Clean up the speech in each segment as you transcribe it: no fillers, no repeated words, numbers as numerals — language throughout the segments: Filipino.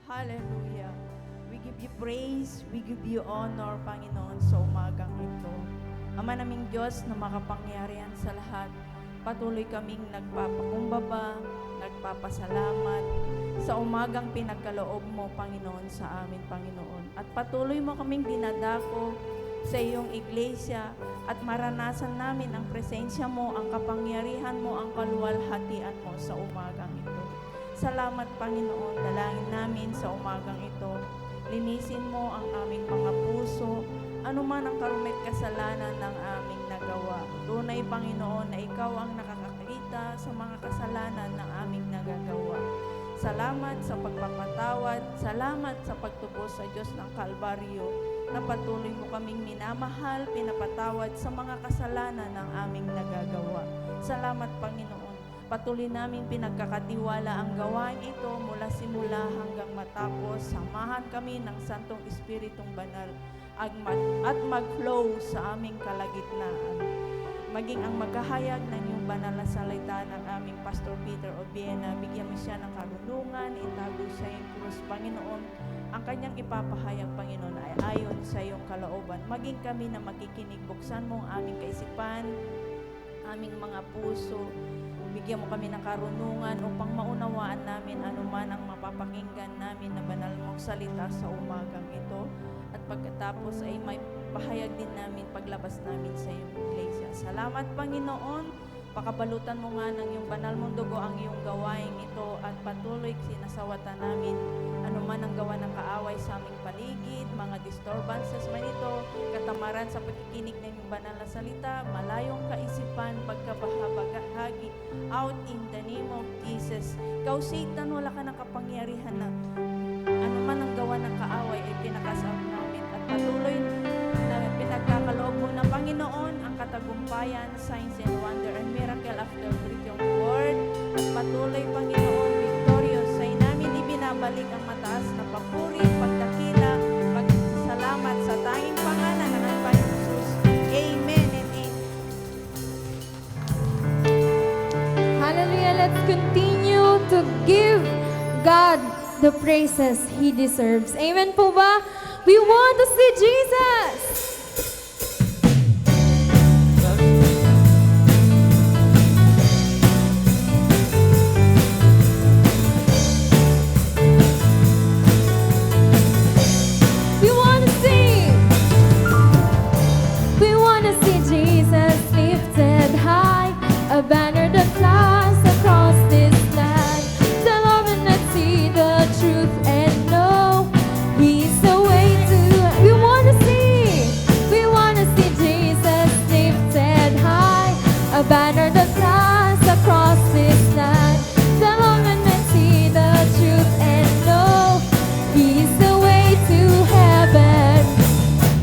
Hallelujah. We give you praise, we give you honor, Panginoon, sa umagang ito. Ama naming Diyos na makapangyarihan sa lahat, patuloy kaming nagpapakumbaba, nagpapasalamat sa umagang pinagkaloob mo, Panginoon, sa amin, Panginoon. At patuloy mo kaming dinadako sa iyong iglesia at maranasan namin ang presensya mo, ang kapangyarihan mo, ang kaluwalhatian mo sa umagang ito. Salamat, Panginoon. Dalangin namin sa umagang ito. Linisin mo ang aming mga puso, anuman ang karumit kasalanan ng aming nagawa. Tunay, Panginoon, na ikaw ang nakakakita sa mga kasalanan ng aming nagagawa. Salamat sa pagpapatawad. Salamat sa pagtubos sa Diyos ng Kalbaryo na patuloy mo kaming minamahal, pinapatawad sa mga kasalanan ng aming nagagawa. Salamat, Panginoon. Patuloy namin pinagkakatiwala ang gawain ito mula simula hanggang matapos. Samahan kami ng Santong Espiritong Banal at mag-flow sa aming kalagitnaan. Maging ang maghahayag ng iyong banal na salita ng aming Pastor Peter Obiena, bigyan mo siya ng karunungan, itago sa iyong krus, Panginoon. Ang kanyang ipapahayag, Panginoon, ay ayon sa iyong kalooban. Maging kami na makikinig, buksan mo ang aming kaisipan, aming mga puso. Bigyan mo kami ng karunungan upang maunawaan namin anuman ang mapapakinggan namin na banal mong salita sa umagang ito. At pagkatapos ay may pahayag din namin paglabas namin sa iyong iglesia. Salamat, Panginoon. Pakabalutan mo nga ng iyong banal mong dugo ang iyong gawain ito at patuloy sinasawatan namin anuman ang gawa ng kaaway sa aming paligid, mga disturbances man ito, katamaran sa pagkikinig ng iyong banal na salita, malayong kaisipan, pagkabahabagahagi, out in the name of Jesus. Ikaw, Satan, wala ka ng kapangyarihan na anuman ang gawa ng kaaway ay pinakasama namin at patuloy na pinagkakaloob mo na Panginoon ang katagumpayan, signs and wonder and miracle after your word at patuloy, Panginoon, victorious sa namin ibinabalik ang mataas na papuri, pagdakila, pagsasalamat sa tanging pangalan ng ating Panginoon Jesus. Amen and amen. Hallelujah. Let's continue to give God the praises He deserves. Amen po ba? We want to see Jesus! We want to see Jesus lifted high, a banner that flies across this land. The Lord will not see the truth and know He's the way to. We want to see Jesus lifted high, a banner that flies across this land. The Lord will not see the truth and know He's the way to heaven.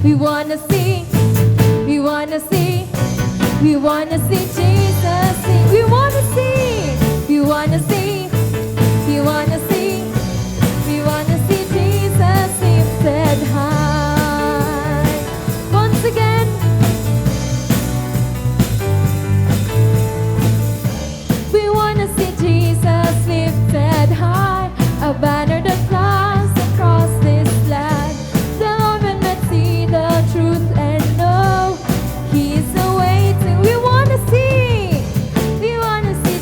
We want to see. We wanna see Jesus sing. We wanna see, we wanna see, we wanna see, we wanna see Jesus lifted high. Once again, we wanna see Jesus lifted high, a banner that flies across this land. The Lord will not see the truth and know He's the way to. We wanna see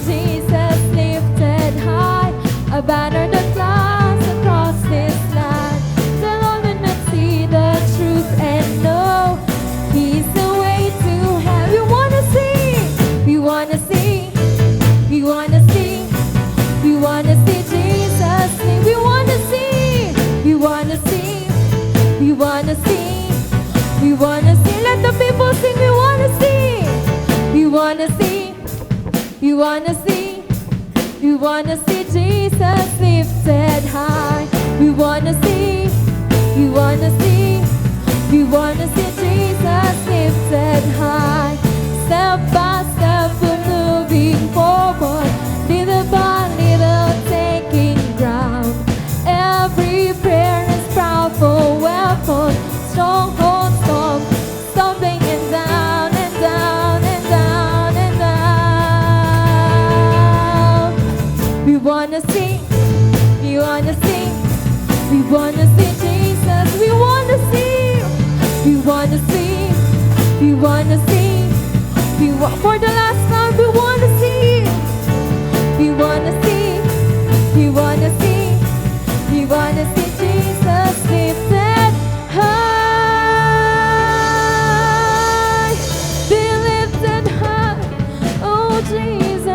Jesus lifted high, a banner that flies across this land. The Lord will not see the truth and know He's the way to heaven. We wanna see, we wanna see, we wanna see, we wanna see Jesus sing. We wanna see, we wanna see, we wanna see, we wanna see. Let the people sing. We wanna see, we wanna see, we wanna see, we wanna see Jesus lifted high. We wanna see, we wanna see, we wanna see Jesus lifted high. Step by step we're moving forward, little by little taking ground. Every prayer is powerful weapon, stronghold storm, stumbling and down and down and down and down. We wanna see, we wanna see, We wanna see Jesus. We wanna see. We wanna see. We wanna see. For the last time, we wanna see. We wanna see. We wanna see. We wanna see Jesus lifted high. Be lifted high, oh Jesus.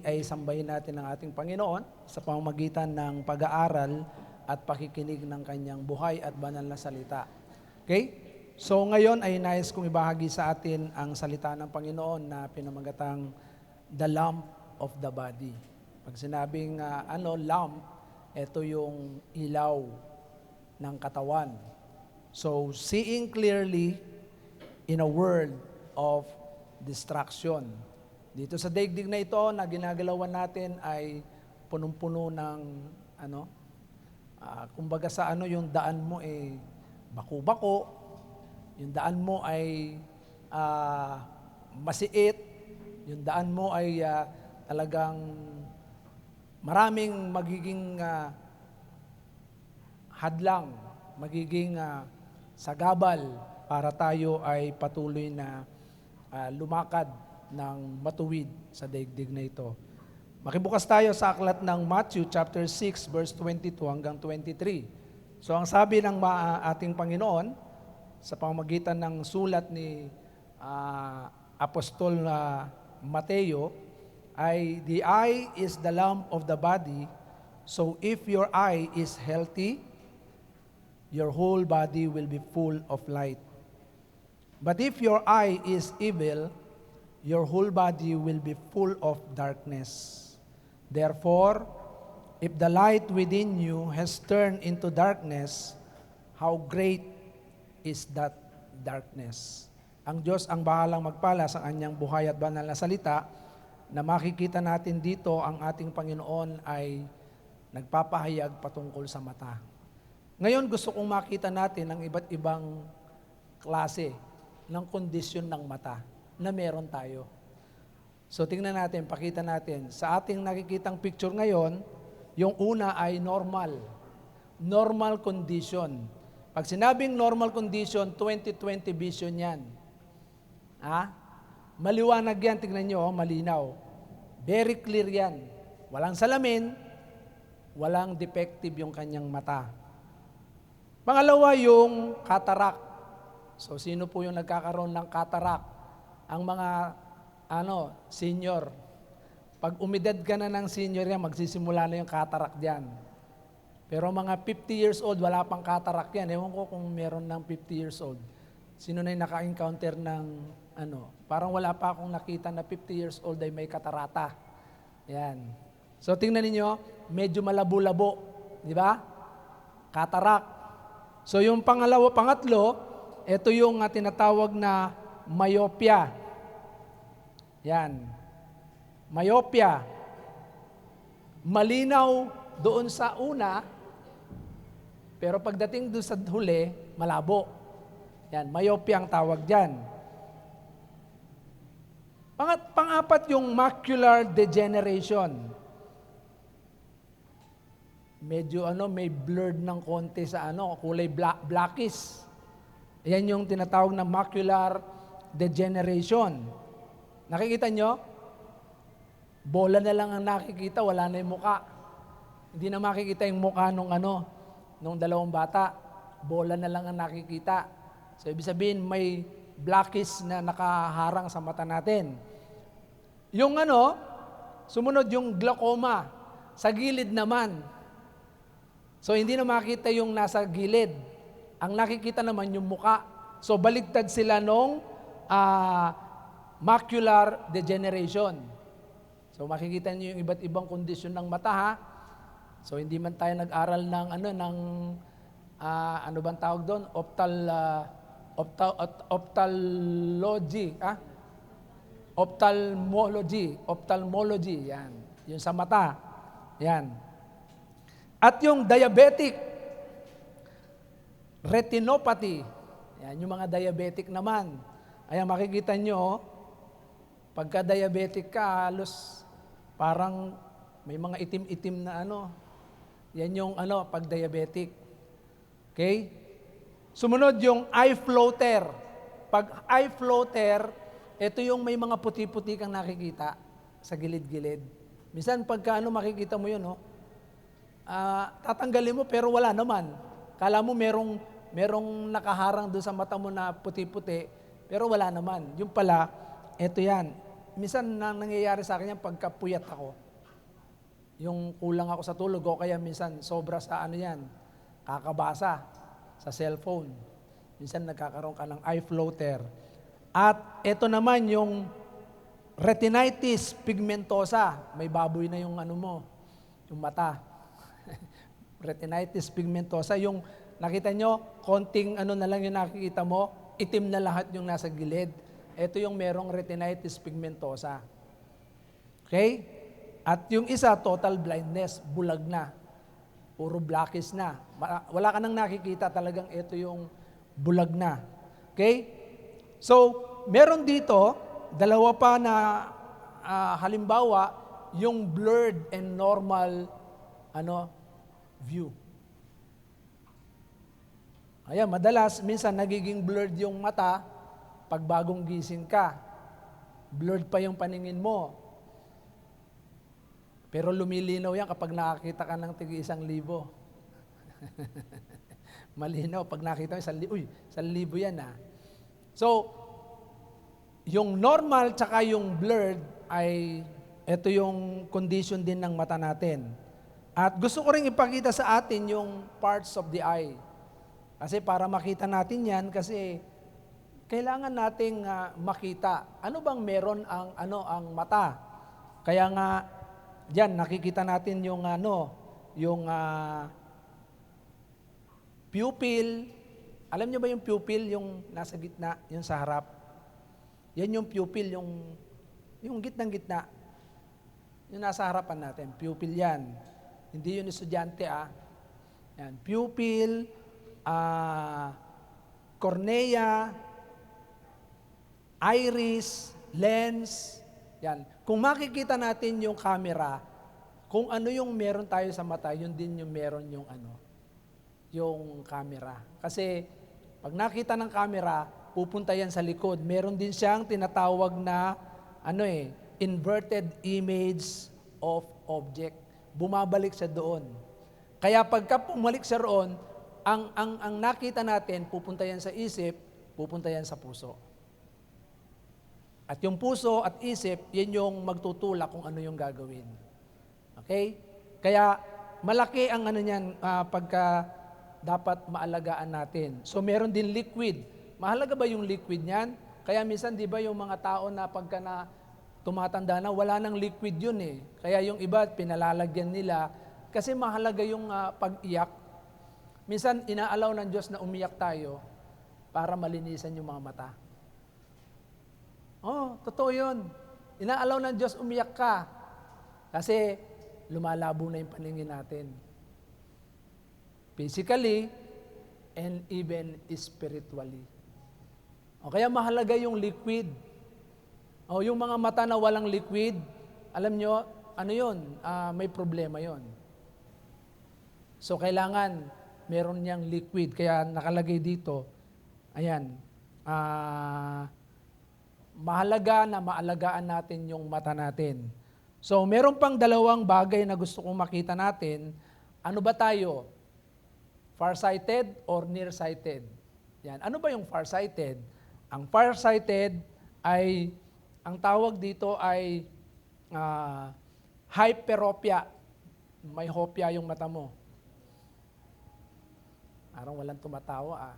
ay sambahin natin ang ating Panginoon sa pamamagitan ng pag-aaral at pakikinig ng kanyang buhay at banal na salita. Okay? So ngayon ay nais kong ibahagi sa atin ang salita ng Panginoon na pinamagatang the lamp of the body. Pag sinabing lamp, ito yung ilaw ng katawan. So seeing clearly in a world of distraction. Dito sa daigdig na ito na ginagalawan natin ay punong-puno ng kumbaga sa yung daan mo ay bako-bako, yung daan mo ay masiit, yung daan mo ay talagang maraming magiging hadlang, magiging sagabal para tayo ay patuloy na lumakad ng matuwid sa daigdig na ito. Makibukas tayo sa aklat ng Matthew chapter 6 verse 22 hanggang 23. So ang sabi ng ating Panginoon sa pamamagitan ng sulat ni Apostol Mateo ay, the eye is the lamp of the body, so if your eye is healthy, your whole body will be full of light. But if your eye is evil, your whole body will be full of darkness. Therefore, if the light within you has turned into darkness, how great is that darkness? Ang Diyos ang bahalang magpala sa kanyang buhay at banal na salita, na makikita natin dito ang ating Panginoon ay nagpapahayag patungkol sa mata. Ngayon gusto kong makita natin ang iba't ibang klase ng kondisyon ng mata na meron tayo. So tingnan natin, pakita natin. Sa ating nakikitang picture ngayon, yung una ay normal. Normal condition. Pag sinabing normal condition, 20/20 vision yan. Maliwanag yan, tingnan nyo, malinaw. Very clear yan. Walang salamin, walang defective yung kanyang mata. Pangalawa, yung cataract. So sino po yung nagkakaroon ng cataract? Ang mga senior. Pag umidad ka na ng senior yan, magsisimula na yung cataract diyan. Pero mga 50 years old, wala pang cataract yan. Ewan ko kung meron ng 50 years old. Sino na yung naka-encounter ng parang wala pa akong nakita na 50 years old ay may katarata. Yan. So tingnan niyo, medyo malabo-labo, di ba? Cataract. So yung pangatlo, ito yung tinatawag na myopia. Yan. Myopia. Malinaw doon sa una, pero pagdating doon sa huli, malabo. Yan, myopia ang tawag dyan. Pang-apat yung macular degeneration. Medyo may blurred ng konti sa kulay blackish. Yan yung tinatawag na macular degeneration. Nakikita nyo? Bola na lang ang nakikita, wala na yung muka. Hindi na makikita yung muka nung dalawang bata. Bola na lang ang nakikita. So ibig sabihin may blackish na nakaharang sa mata natin. Yung sumunod yung glaucoma, sa gilid naman. So hindi na makita yung nasa gilid. Ang nakikita naman yung muka. So baligtad sila nung macular degeneration. So makikita niyo yung iba't ibang kondisyon ng mata So hindi man tayo nag-aral ng ano bang tawag doon? Ophthalmology, yan. Yung sa mata. Yan. At yung diabetic retinopathy. Yan, yung mga diabetic naman. Ayan, makikita nyo, pagka diabetic ka, halos parang may mga itim-itim na yan yung pag diabetic. Okay? Sumunod yung eye floater. Pag eye floater, ito yung may mga puti-puti kang nakikita sa gilid-gilid. Minsan pagka makikita mo yun, tatanggalin mo pero wala naman. Kala mo merong nakaharang doon sa mata mo na puti-puti, pero wala naman. Yung pala, ito yan. minsan nangyayari sa akin yan pagka puyat ako. Yung kulang ako sa tulog o kaya minsan sobra sa ano yan, kakabasa sa cellphone. Minsan nagkakaroon ka ng eye floater. At ito naman yung retinitis pigmentosa. May baboy na yung ano mo, yung mata. Retinitis pigmentosa, yung nakita nyo, konting ano na lang yung nakikita mo, itim na lahat yung nasa gilid. Ito yung merong retinitis pigmentosa. Okay? At yung isa, total blindness, bulag na. Puro blackish na. Wala ka nang nakikita, talagang ito yung bulag na. Okay? So, meron dito, dalawa pa na halimbawa, yung blurred and normal view. Ayan, madalas, minsan nagiging blurred yung mata pag bagong gising ka. Blurred pa yung paningin mo. Pero lumilinaw yan kapag nakakita ka ng tig-1,000. Malinaw, pag nakita mo 1,000, 1,000 yan ah. So, yung normal tsaka yung blurred ay ito yung condition din ng mata natin. At gusto ko rin ipakita sa atin yung parts of the eye. Kasi para makita natin yan, kasi kailangan nating makita. Ano bang meron ang mata? Kaya nga, diyan nakikita natin yung pupil. Alam niyo ba yung pupil, yung nasa gitna, yung sa harap? Yan yung pupil, yung gitnang-gitna. Yung nasa harapan natin, pupil yan. Hindi yun estudyante Yan, pupil, cornea, iris, lens. Yan. Kung makikita natin yung camera, kung ano yung meron tayo sa mata, yun din yung meron yung camera. Kasi pag nakita ng camera, pupunta yan sa likod. Meron din siyang tinatawag na inverted image of object. Bumabalik siya doon. Kaya pagka pumalik siya roon, ang nakita natin, pupunta yan sa isip, pupunta yan sa puso. At yung puso at isip, yan yung magtutulak kung ano yung gagawin. Okay? Kaya malaki ang niyan pagka dapat maalagaan natin. So meron din liquid. Mahalaga ba yung liquid niyan? Kaya minsan, di ba yung mga tao na pagka na tumatanda na, wala nang liquid yun eh. Kaya yung iba, pinalalagyan nila. Kasi mahalaga yung pag-iyak. Minsan, inaalaw ng Diyos na umiyak tayo para malinisan yung mga mata. Totoo yun. Inaalaw ng Diyos umiyak ka. Kasi lumalabo na yung paningin natin. Physically and even spiritually. Kaya mahalaga yung liquid. Yung mga mata na walang liquid, alam nyo, may problema yon. So kailangan meron niyang liquid. Kaya nakalagay dito, ayan, mahalaga na maalagaan natin yung mata natin. So meron pang dalawang bagay na gusto kong makita natin. Ano ba tayo? Farsighted or nearsighted? Yan. Ano ba yung farsighted? Ang farsighted ay, ang tawag dito ay hyperopia. May hopia yung mata mo. Parang walang tumatawa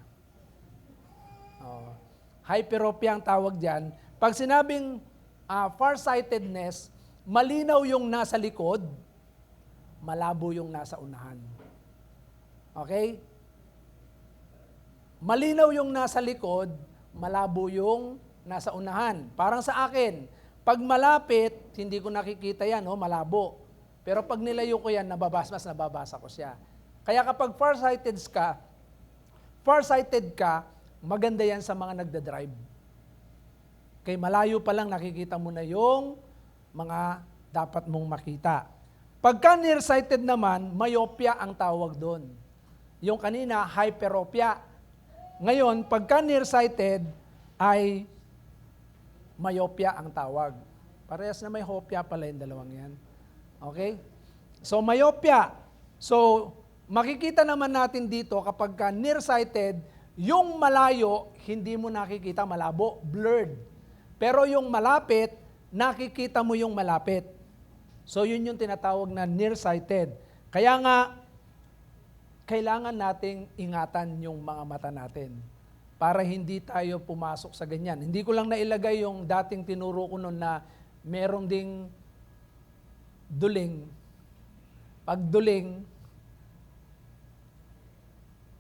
Hyperopia ang tawag dyan. Pag sinabing farsightedness, malinaw yung nasa likod, malabo yung nasa unahan. Okay? Malinaw yung nasa likod, malabo yung nasa unahan. Parang sa akin, pag malapit, hindi ko nakikita yan, malabo. Pero pag nilayo ko yan, nababasa ko siya. Kaya kapag farsighted ka, maganda yan sa mga nagdadrive. Kay malayo pa lang nakikita mo na yung mga dapat mong makita. Pagka nearsighted naman, myopia ang tawag doon. Yung kanina, hyperopia. Ngayon, pagka nearsighted, ay myopia ang tawag. Parehas na may hopia pala yung dalawang yan. Okay? So, myopia. So, makikita naman natin dito kapag ka nearsighted, yung malayo, hindi mo nakikita, malabo, blurred. Pero yung malapit, nakikita mo yung malapit. So yun yung tinatawag na nearsighted. Kaya nga, kailangan nating ingatan yung mga mata natin para hindi tayo pumasok sa ganyan. Hindi ko lang nailagay yung dating tinuro ko noon na merong ding duling. Pag duling,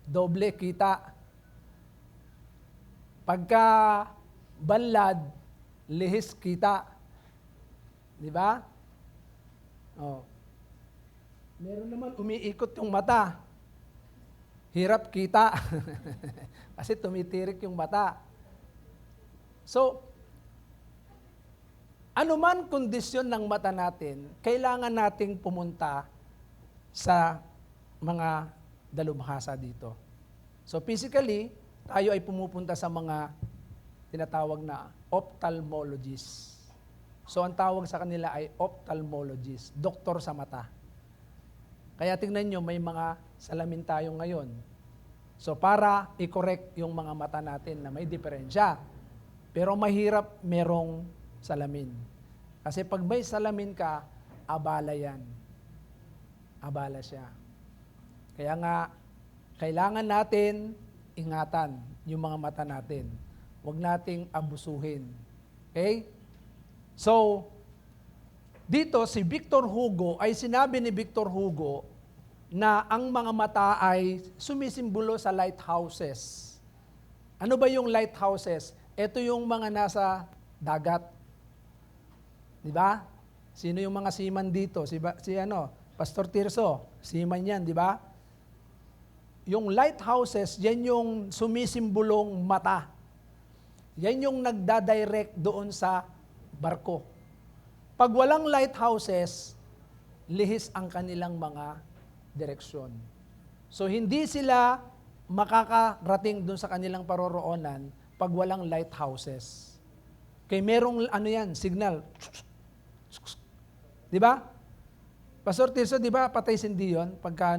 doble kita. Pagka banlad, lihis kita. Di ba? Oh. Meron naman umiikot yung mata. Hirap kita. Kasi tumitirik yung mata. So, anuman kondisyon ng mata natin, kailangan nating pumunta sa mga dalubhasa dito. So physically, tayo ay pumupunta sa mga tinatawag na ophthalmologist. So ang tawag sa kanila ay ophthalmologist, doktor sa mata. Kaya tingnan nyo, may mga salamin tayo ngayon. So para i-correct yung mga mata natin na may diferensya. Pero mahirap merong salamin. Kasi pag may salamin ka, abala yan. Abala siya. Kaya nga, kailangan natin ingatan yung mga mata natin. Huwag nating abusuhin. Okay? So, dito si Victor Hugo, ay sinabi ni Victor Hugo na ang mga mata ay sumisimbolo sa lighthouses. Ano ba yung lighthouses? Ito yung mga nasa dagat. Di ba? Sino yung mga seaman dito? Si Pastor Tirso, seaman yan, di ba? Yung lighthouses, yan yung sumisimbolong mata. Yan yung nagdadirect doon sa barko. Pag walang lighthouses, lihis ang kanilang mga direksyon. So hindi sila makakarating doon sa kanilang paroroonan pag walang lighthouses. Kaya merong signal. Di ba? Pastor Tirso, di ba patay sindi yun? Pagka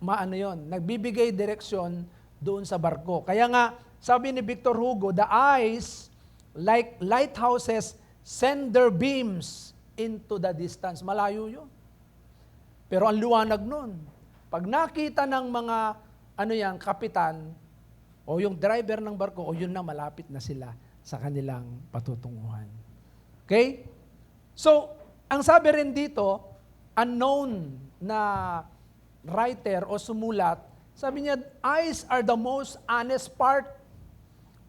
nagbibigay direksyon doon sa barko. Kaya nga, sabi ni Victor Hugo, the eyes, like lighthouses, send their beams into the distance. Malayo yun. Pero ang liwanag nun. Pag nakita ng mga, kapitan, o yung driver ng barko, o yun na, malapit na sila sa kanilang patutunguhan. Okay? So, ang sabi rin dito, unknown na writer o sumulat, sabi niya, eyes are the most honest part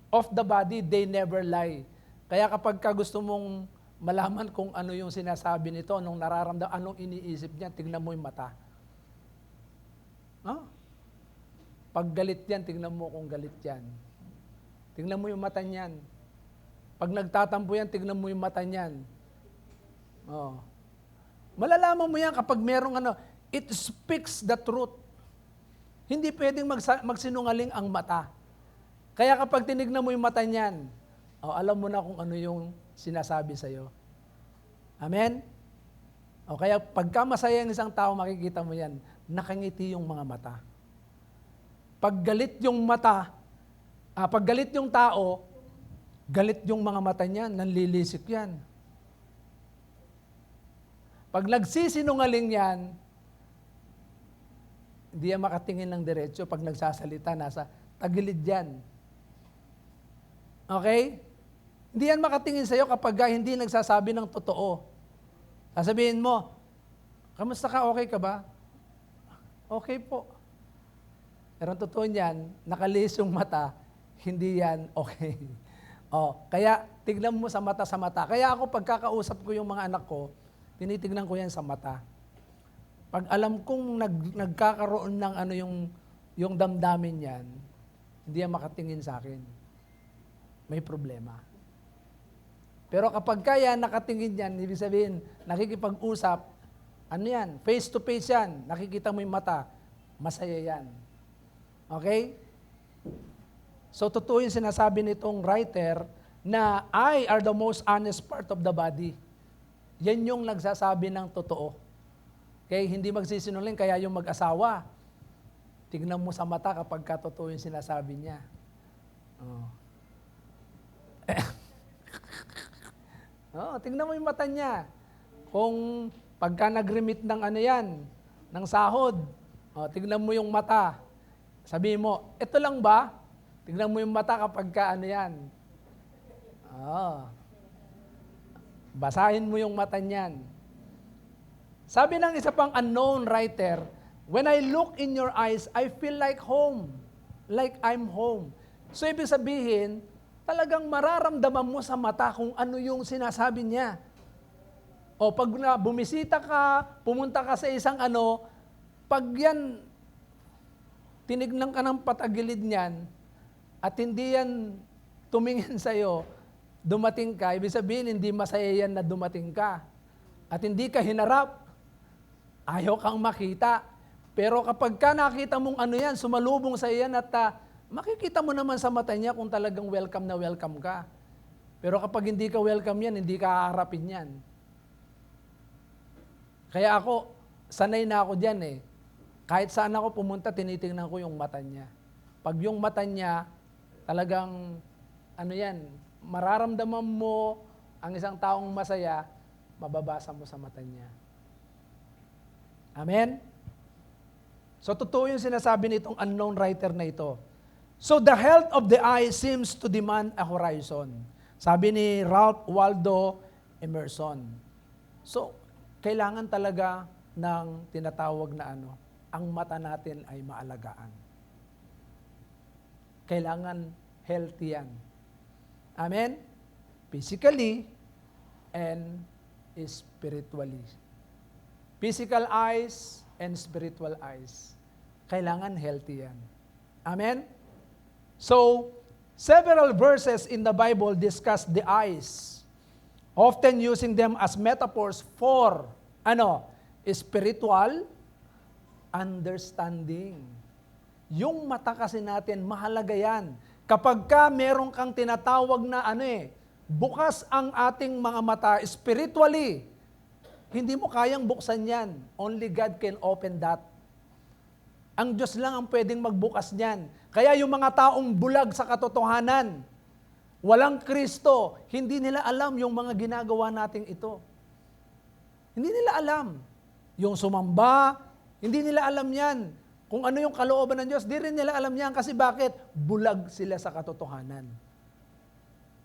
of the body, they never lie. Kaya kapag gusto mong malaman kung ano yung sinasabi nito, anong nararamdaman, anong iniisip niya, tignan mo yung mata. Pag galit yan, tignan mo kung galit yan. Tignan mo yung mata niyan. Pag nagtatampo yan, tignan mo yung mata niyan. Malalaman mo yan kapag merong it speaks the truth. Hindi pwedeng magsinungaling ang mata. Kaya kapag tinignan mo yung mata niyan, alam mo na kung ano yung sinasabi sa'yo. Amen? Kaya pagka masaya ang isang tao, makikita mo yan, nakangiti yung mga mata. Pag galit yung mata, pag galit yung tao, galit yung mga mata niyan, nanlilisik yan. Pag nagsisinungaling yan, hindi yan makatingin ng diretso. Pag nagsasalita, nasa tagilid yan. Okay? Hindi yan makatingin sa'yo kapag hindi nagsasabi ng totoo. Sasabihin mo, kamusta ka? Okay ka ba? Okay po. Pero ang totoo niyan, nakalis yung mata, hindi yan okay. Kaya tignan mo sa mata. Kaya ako pagkakausap ko yung mga anak ko, tinitignan ko yan sa mata. Pag alam kong nagkakaroon ng yung damdamin yan, hindi yan makatingin sa akin. May problema. Pero kapag kaya nakatingin yan, ibig sabihin, nakikipag-usap, yan? Face to face yan. Nakikita mo yung mata, masaya yan. Okay? So, totoo yung sinasabi nitong writer na eye are the most honest part of the body. Yan yung nagsasabi ng totoo. Okay? Hindi magsisinungaling, kaya yung mag-asawa, tignan mo sa mata kapag totoo yung sinasabi niya. Oh, tingnan mo yung mata niya. Kung pagka nag-remit ng ano yan, ng sahod, oh, tingnan mo yung mata. Sabihin mo, ito lang ba? Tingnan mo yung mata kapag ka ano yan. Oh. Basahin mo yung mata niyan. Sabi ng isa pang unknown writer, when I look in your eyes, I feel like home. Like I'm home. So ibig sabihin, talagang mararamdaman mo sa mata kung ano yung sinasabi niya. O pag bumisita ka, pumunta ka sa isang ano, pag yan, tinignan ka ng patagilid niyan, at hindi yan tumingin sa'yo, dumating ka, ibig sabihin, hindi masaya yan na dumating ka. At hindi ka hinarap, ayaw kang makita. Pero kapag ka nakita mong ano yan, sumalubong sa iyan at makikita mo naman sa mata niya kung talagang welcome na welcome ka. Pero kapag hindi ka welcome yan, hindi ka haharapin yan. Kaya ako, sanay na ako dyan eh. Kahit saan ako pumunta, tinitingnan ko yung mata niya. Pag yung mata niya, talagang, ano yan, mararamdaman mo ang isang taong masaya, mababasa mo sa mata niya. Amen? So, totoo yung sinasabi nitong unknown writer na ito. So, the health of the eye seems to demand a horizon. Sabi ni Ralph Waldo Emerson. So, kailangan talaga ng tinatawag na ano, ang mata natin ay maalagaan. Kailangan healthy yan. Amen? Physically and spiritually. Physical eyes and spiritual eyes. Kailangan healthy yan. Amen? So, several verses in the Bible discuss the eyes, often using them as metaphors for, spiritual understanding. Yung mata kasi natin, mahalaga yan. Kapag ka meron kang tinatawag na bukas ang ating mga mata spiritually, hindi mo kayang buksan yan. Only God can open that. Ang Diyos lang ang pwedeng magbukas niyan. Kaya yung mga taong bulag sa katotohanan, walang Kristo, hindi nila alam yung mga ginagawa nating ito. Hindi nila alam. Yung sumamba, hindi nila alam yan. Kung ano yung kalooban ng Diyos, di rin nila alam yan. Kasi bakit? Bulag sila sa katotohanan.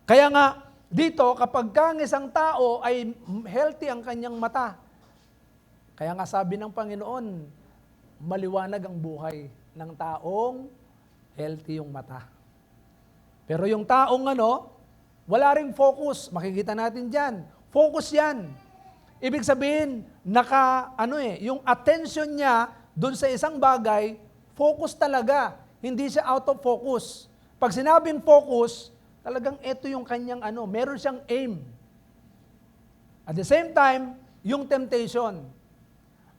Kaya nga, dito, kapag ang isang tao ay healthy ang kanyang mata, kaya nga sabi ng Panginoon, maliwanag ang buhay ng taong healthy yung mata. Pero yung taong wala ring focus, makikita natin dyan, focus yan. Ibig sabihin, yung attention niya dun sa isang bagay, focus talaga, hindi siya out of focus. Pag sinabing focus, talagang ito yung kanyang meron siyang aim. At the same time, yung temptation.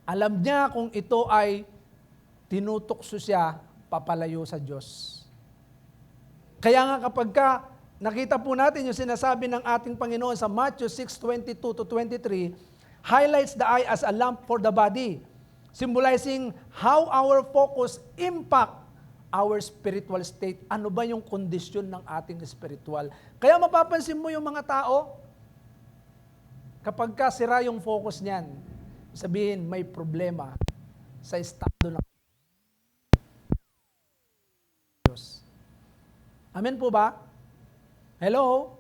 Alam niya kung ito ay tinutokso siya papalayo sa Diyos. Kaya nga kapag nakita po natin yung sinasabi ng ating Panginoon sa Matthew 6:22-23, highlights the eye as a lamp for the body, symbolizing how our focus impact our spiritual state. Ano ba yung kondisyon ng ating spiritual? Kaya mapapansin mo yung mga tao, kapag sira yung focus niyan, sabihin may problema sa estado ng Diyos. Amen po ba? Hello?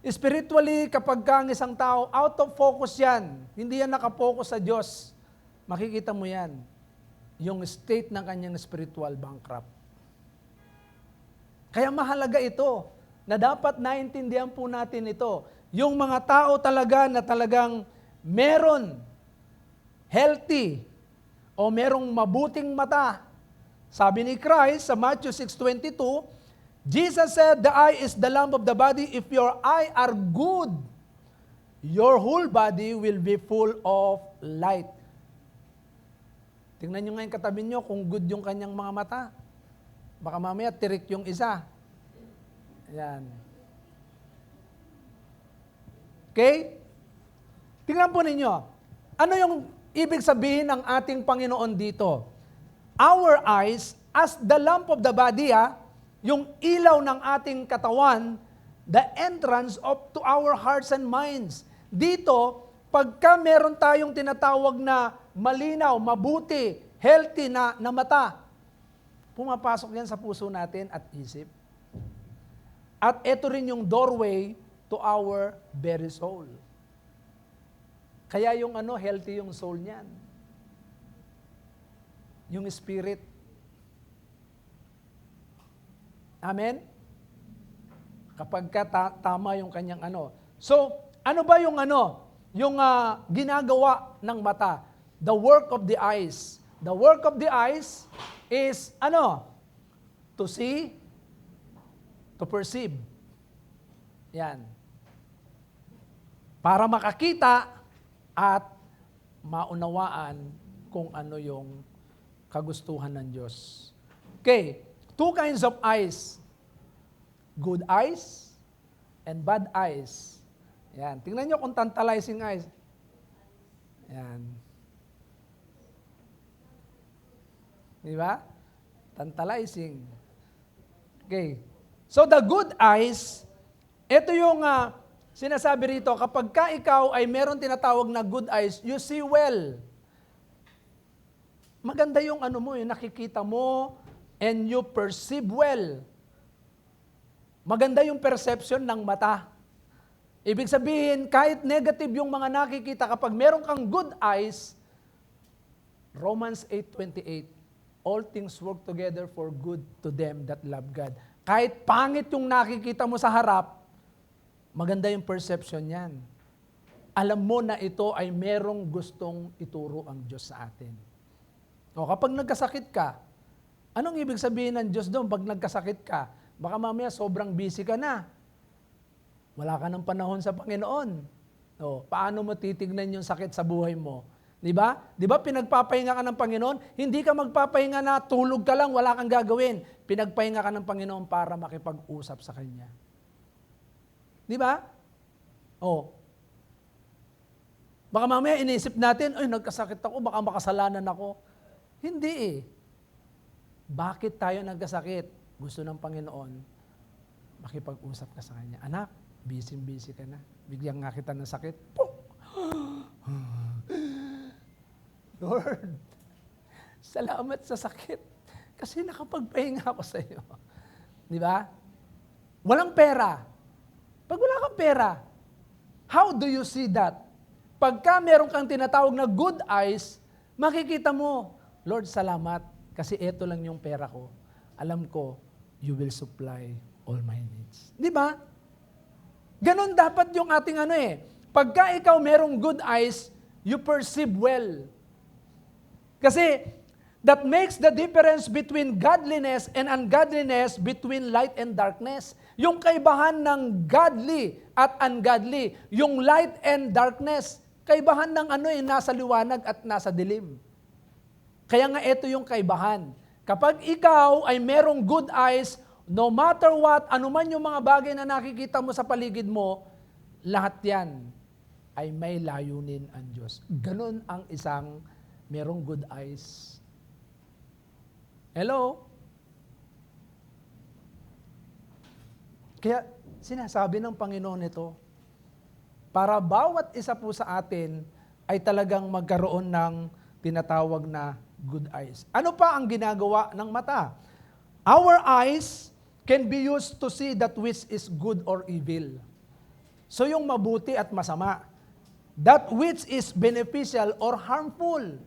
Spiritually, kapag ang isang tao, out of focus yan, hindi yan nakapokus sa Diyos, makikita mo yan, yung state ng kanyang spiritual bankrupt. Kaya mahalaga ito, na dapat naintindihan po natin ito. Yung mga tao talaga na talagang meron healthy o merong mabuting mata. Sabi ni Christ sa Matthew 6:22, Jesus said, the eye is the lamp of the body. If your eye are good, your whole body will be full of light. Tingnan nyo ngayon katabi nyo kung good yung kanyang mga mata. Baka mamaya tirik yung isa. Ayan. Okay? Tingnan po ninyo. Ano yung ibig sabihin ng ating Panginoon dito? Our eyes, as the lamp of the body, yung ilaw ng ating katawan, the entrance to our hearts and minds. Dito, pagka meron tayong tinatawag na malinaw, mabuti, healthy na mata, pumapasok yan sa puso natin at isip. At ito rin yung doorway to our very soul. Kaya yung healthy yung soul niyan. Yung spirit. Amen? Kapag tama yung kanyang So, ano ba yung yung ginagawa ng mata? The work of the eyes. The work of the eyes is to see, to perceive. Yan. Para makakita at maunawaan kung ano yung kagustuhan ng Diyos. Okay, 2 kinds of eyes. Good eyes and bad eyes. Yan. Tingnan nyo kung tantalizing eyes. Yan. Di ba? Tantalizing. Okay. So the good eyes, ito yung sinasabi rito, kapag ka ikaw ay meron tinatawag na good eyes, you see well. Maganda yung yung nakikita mo and you perceive well. Maganda yung perception ng mata. Ibig sabihin, kahit negative yung mga nakikita, kapag meron kang good eyes, Romans 8:28, all things work together for good to them that love God. Kahit pangit yung nakikita mo sa harap, maganda yung perception yan. Alam mo na ito ay merong gustong ituro ang Diyos sa atin. O kapag nagkasakit ka, anong ibig sabihin ng Diyos doon pag nagkasakit ka? Baka mamaya sobrang busy ka na. Wala ka ng panahon sa Panginoon. O, paano mo titignan yung sakit sa buhay mo? Di ba? Di ba pinagpapahinga ka ng Panginoon? Hindi ka magpapahinga na tulog ka lang, wala kang gagawin. Pinagpahinga ka ng Panginoon para makipag-usap sa Kanya. Di ba? O. Baka mamaya inisip natin, ay nagkasakit ako, baka makasalanan ako. Hindi eh. Bakit tayo nagkasakit? Gusto ng Panginoon, makipag-usap ka sa Kanya. Anak, busy ka na. Bigyan nga kita ng sakit. Lord, salamat sa sakit. Kasi nakapagpahinga ako sa iyo. Di ba? Walang pera. Pag wala kang pera, how do you see that? Pagka meron kang tinatawag na good eyes, makikita mo, Lord, salamat. Kasi ito lang yung pera ko. Alam ko, you will supply all my needs. Di ba? Ganon dapat yung ating Pagka ikaw merong good eyes, you perceive well. Kasi, that makes the difference between godliness and ungodliness, between light and darkness. Yung kaibahan ng godly at ungodly, yung light and darkness, kaibahan ng nasa liwanag at nasa dilim. Kaya nga ito yung kaibahan. Kapag ikaw ay merong good eyes, no matter what, anuman yung mga bagay na nakikita mo sa paligid mo, lahat yan ay may layunin ang Diyos. Ganon ang isang merong good eyes. Hello? Kaya sinasabi ng Panginoon ito, para bawat isa po sa atin ay talagang magkaroon ng tinatawag na good eyes. Ano pa ang ginagawa ng mata? Our eyes can be used to see that which is good or evil. So yung mabuti at masama. That which is beneficial or harmful.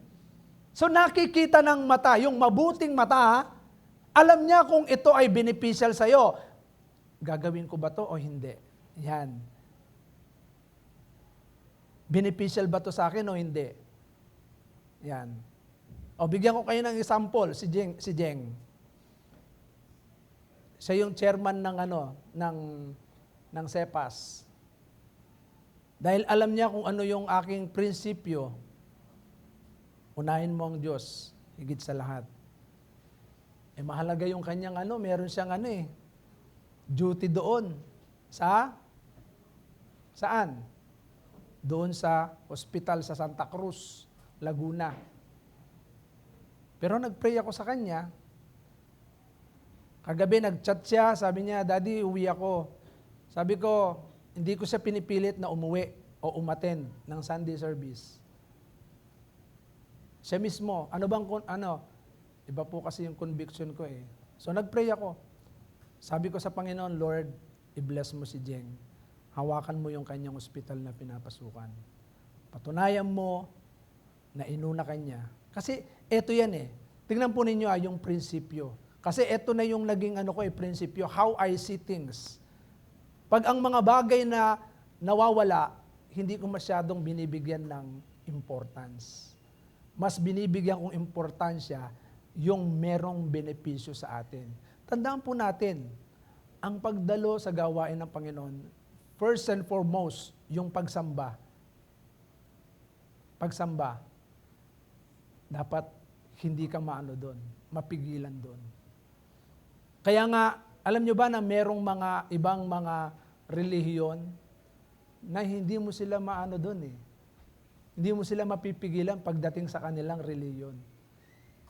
So nakikita ng mata, yung mabuting mata, alam niya kung ito ay beneficial sa'yo. Gagawin ko ba to o hindi? Yan. Beneficial ba to sa akin o hindi? Yan. O bigyan ko kayo ng example, si Jeng. Siya yung chairman ng SEPAS. Dahil alam niya kung ano yung aking prinsipyo, unahin mo ang Diyos, higit sa lahat. Mahalaga yung kanyang meron siyang duty doon. Saan? Doon sa hospital sa Santa Cruz, Laguna. Pero nag-pray ako sa kanya. Kagabi nag-chat siya, sabi niya, Daddy, uwi ako. Sabi ko, hindi ko siya pinipilit na umuwi o umaten ng Sunday service. Siya mismo, iba po kasi yung conviction ko eh. So nag-pray ako. Sabi ko sa Panginoon, Lord, i-bless mo si Jeng. Hawakan mo yung kanyang ospital na pinapasukan. Patunayan mo na inuna kanya. Kasi eto yan eh. Tingnan po ninyo yung prinsipyo. Kasi eto na yung naging prinsipyo, how I see things. Pag ang mga bagay na nawawala, hindi ko masyadong binibigyan ng importance. Mas binibigyan kong importansya yung merong benepisyo sa atin. Tandaan po natin, ang pagdalo sa gawain ng Panginoon, first and foremost, yung pagsamba. Pagsamba, dapat hindi ka mapigilan doon. Kaya nga, alam nyo ba na merong mga ibang mga relihiyon na hindi mo sila Hindi mo sila mapipigilan pagdating sa kanilang relihiyon.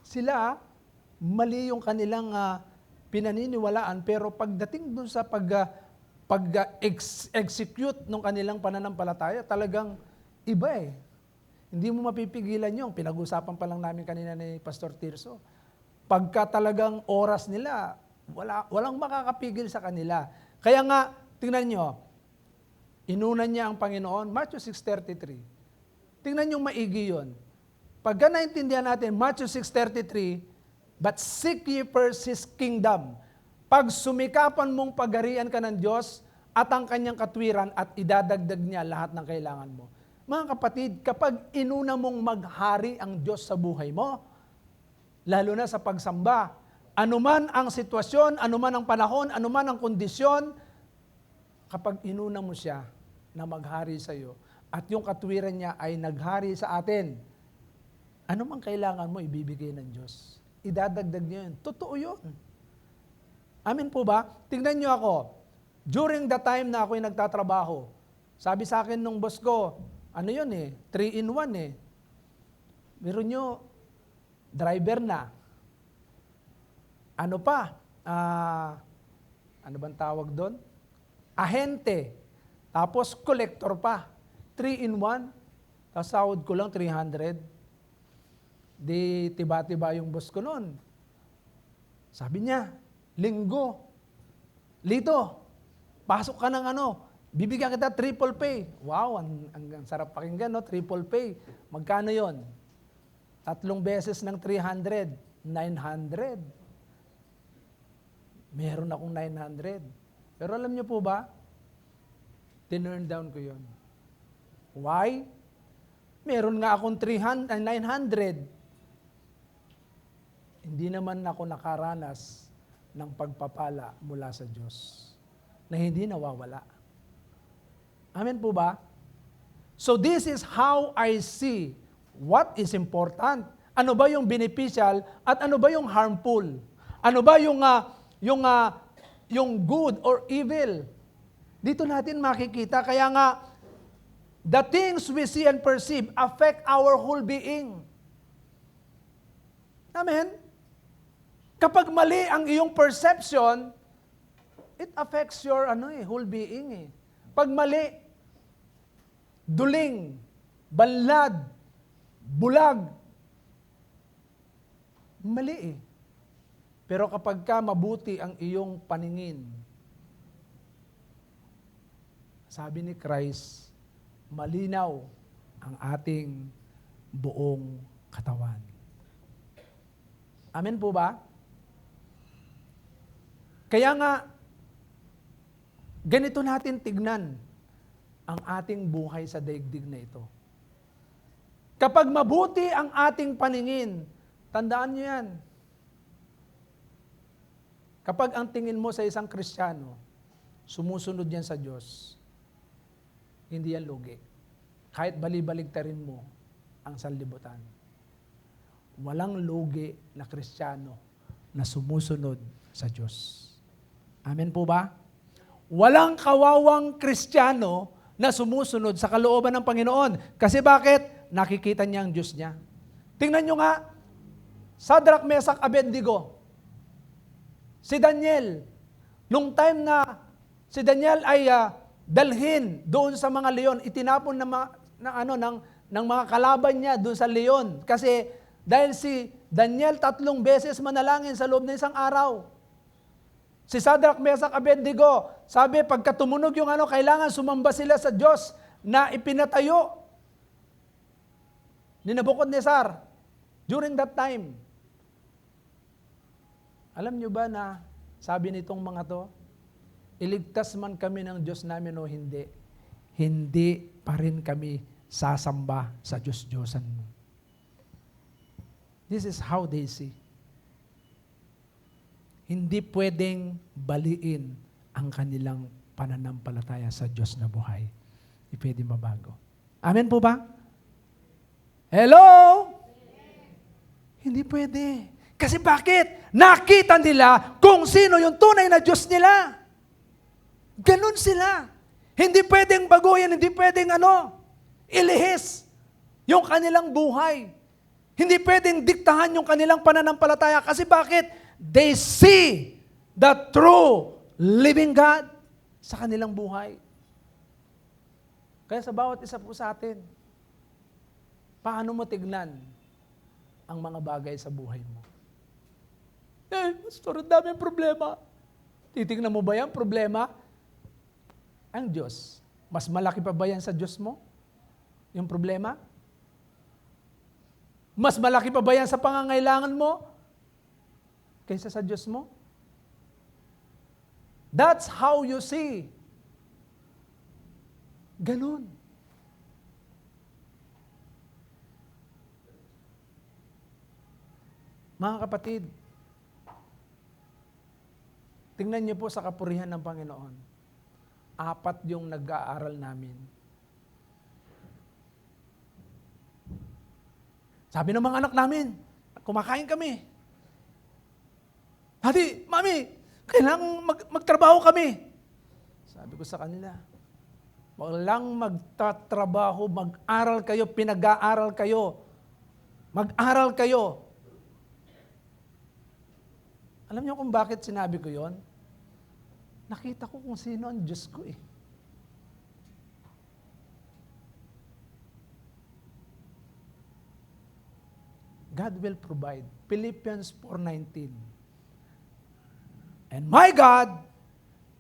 Sila, mali yung kanilang pinaniniwalaan, pero pagdating dun sa pag-execute ng kanilang pananampalataya, talagang iba eh. Hindi mo mapipigilan yung pinag-usapan pa lang namin kanina ni Pastor Tirso. Pagka talagang oras nila, walang makakapigil sa kanila. Kaya nga, tingnan nyo, inunan niya ang Panginoon, Matthew 6:33. Tingnan nyo maigi yun. Pagka naintindihan natin, Matthew 6:33, but seek ye first His kingdom. Pag sumikapan mong pagarian ka ng Diyos at ang kanyang katwiran at idadagdag niya lahat ng kailangan mo. Mga kapatid, kapag inuna mong maghari ang Diyos sa buhay mo, lalo na sa pagsamba, anuman ang sitwasyon, anuman ang panahon, anuman ang kondisyon, kapag inuna mo siya na maghari sa iyo, at yung katwiran niya ay naghari sa atin, anumang kailangan mo, ibibigay ng Diyos. Idadagdag niya yun. Totoo yun. Amen po ba? Tingnan niyo ako. During the time na ako'y nagtatrabaho, sabi sa akin nung boss ko, 3-in-1 Meron nyo, driver na. Ano pa? Ano bang tawag doon? Ahente. Tapos collector pa. 3-in-1. Tapos sahod ko lang 300. Di tiba-tiba yung boss ko noon. Sabi niya, linggo, Lito, pasok ka ng bibigyan kita triple pay. Wow, ang sarap pakinggan, no? Triple pay. Magkano yon? 3 beses ng 300, 900. Meron akong 900. Pero alam niyo po ba, tinurn down ko yon. Why? Meron nga akong 900. Hindi naman ako nakaranas ng pagpapala mula sa Diyos na hindi nawawala. Amen po ba? So this is how I see what is important. Ano ba yung beneficial at ano ba yung harmful? Ano ba yung good or evil? Dito natin makikita. Kaya nga, the things we see and perceive affect our whole being. Amen? Kapag mali ang iyong perception, it affects your whole being. Pag mali, duling, banlad, bulag, mali Pero kapag ka mabuti ang iyong paningin, sabi ni Christ, malinaw ang ating buong katawan. Amen po ba? Kaya nga, ganito natin tignan ang ating buhay sa daigdig na ito. Kapag mabuti ang ating paningin, tandaan niyo yan. Kapag ang tingin mo sa isang Kristiyano, sumusunod yan sa Diyos, hindi yan lugi. Kahit bali-baligtarin mo ang sanlibutan. Walang lugi na Kristiyano na sumusunod sa Diyos. Amen po ba? Walang kawawang Kristiyano na sumusunod sa kalooban ng Panginoon. Kasi bakit? Nakikita niya ang Diyos niya. Tingnan nyo nga, Shadrach, Meshach, Abednego, si Daniel, nung time na si Daniel ay dalhin doon sa mga leon, itinapon ng mga kalaban niya doon sa leon. Kasi dahil si Daniel 3 beses manalangin sa loob ng isang araw. Si Shadrach, Meshach, Abednego, sabi pagka tumunog yung kailangan sumamba sila sa Diyos na ipinatayo ni Nebuchadnezzar during that time. Alam nyo ba na sabi nitong mga to, iligtas man kami ng Diyos namin o hindi, hindi pa rin kami sasamba sa Diyos-Diyosan mo. This is how they see. Hindi pwedeng baliin ang kanilang pananampalataya sa Diyos na buhay. Hindi pwedeng mabago. Amen po ba? Hello? Hindi pwede. Kasi bakit? Nakita nila kung sino yung tunay na Diyos nila. Ganun sila. Hindi pwedeng baguhin, hindi pwedeng ilihis yung kanilang buhay. Hindi pwedeng diktahan yung kanilang pananampalataya. Kasi bakit? They see the true living God sa kanilang buhay. Kaya sa bawat isa po sa atin, paano mo tignan ang mga bagay sa buhay mo? Pastor, ang daming problema. Titignan mo ba yan, problema? Ang Diyos. Mas malaki pa ba yan sa Diyos mo? Yung problema? Mas malaki pa ba yan sa pangangailangan mo kaysa sa Diyos mo? That's how you see. Ganun. Mga kapatid, tingnan niyo po sa kapurihan ng Panginoon. 4 yung nag-aaral namin. Sabi ng mga anak namin, kumakain kami. Hadi, Mami, kailangang magtrabaho kami. Sabi ko sa kanila, walang magtatrabaho, mag-aral kayo, pinag-aaral kayo. Mag-aral kayo. Alam niyo kung bakit sinabi ko yon? Nakita ko kung sino ang Diyos ko eh. God will provide. Philippians 4:19. And my God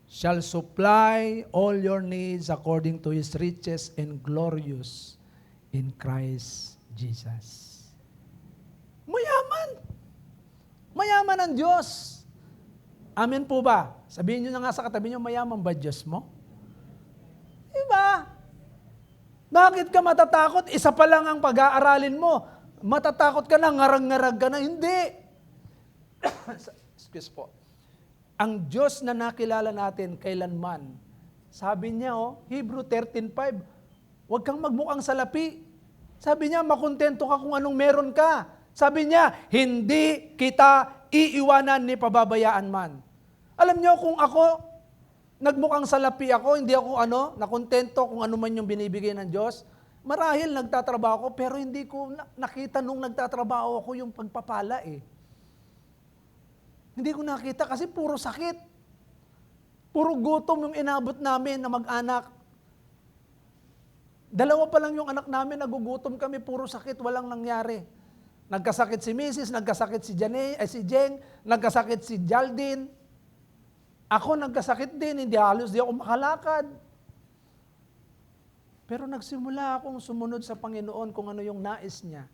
shall supply all your needs according to His riches and glorious in Christ Jesus. Mayaman! Mayaman ang Diyos. Amen po ba? Sabihin nyo na nga sa katabi nyo, mayaman ba Diyos mo? Diba? Bakit ka matatakot? Isa pa lang ang pag-aaralin mo. Matatakot ka na, ngarag-ngarag ka na. Hindi. Excuse po. Ang Diyos na nakilala natin kailanman, sabi niya, Hebrew 13:5, huwag kang magmukhang salapi. Sabi niya, makontento ka kung anong meron ka. Sabi niya, hindi kita iiwanan ni pababayaan man. Alam niyo, kung ako, nagmukhang salapi ako, hindi ako nakontento kung ano man yung binibigay ng Diyos, marahil nagtatrabaho ako, pero hindi ko nakita nung nagtatrabaho ako yung pagpapala eh. Hindi ko nakita kasi puro sakit. Puro gutom yung inabot namin na mag-anak. 2 pa lang yung anak namin, nagugutom kami, puro sakit, walang nangyari. Nagkasakit si Mrs., nagkasakit si Jeng, nagkasakit si Jaldin. Ako nagkasakit din, halos di ako makalakad. Pero nagsimula akong sumunod sa Panginoon kung ano yung nais niya.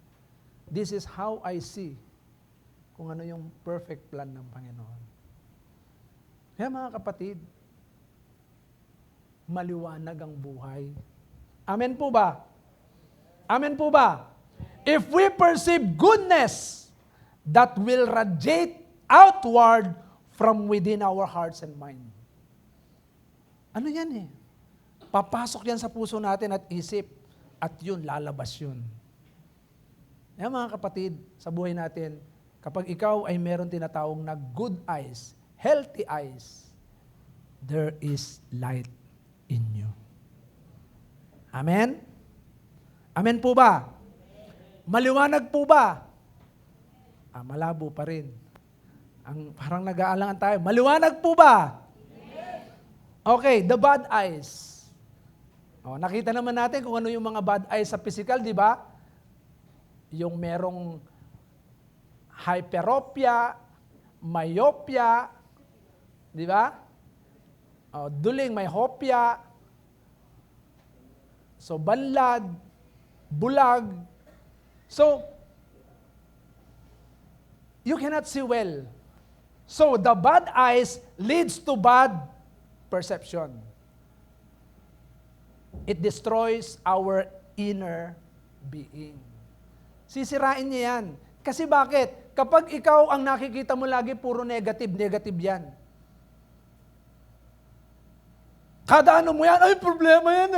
This is how I see kung ano yung perfect plan ng Panginoon. Kaya mga kapatid, maliwanag ang buhay. Amen po ba? Amen po ba? If we perceive goodness, that will radiate outward from within our hearts and mind. Ano yan eh? Papasok yan sa puso natin at isip, at yun, lalabas yun. Kaya mga kapatid, sa buhay natin, kapag ikaw ay meron tinatawag na good eyes, healthy eyes, there is light in you. Amen? Amen po ba? Maliwanag po ba? Malabo pa rin. Parang nag-aalangan tayo. Maliwanag po ba? Okay, the bad eyes. Nakita naman natin kung ano yung mga bad eyes sa physical, di ba? Yung merong hyperopia, myopia, di ba? Duling, myopia. So, banlad, bulag. So, you cannot see well. So, the bad eyes leads to bad perception. It destroys our inner being. Sisirain niya yan. Kasi bakit? Kapag ikaw ang nakikita mo lagi, puro negative, negative yan. Kada ano mo yan, ay problema yan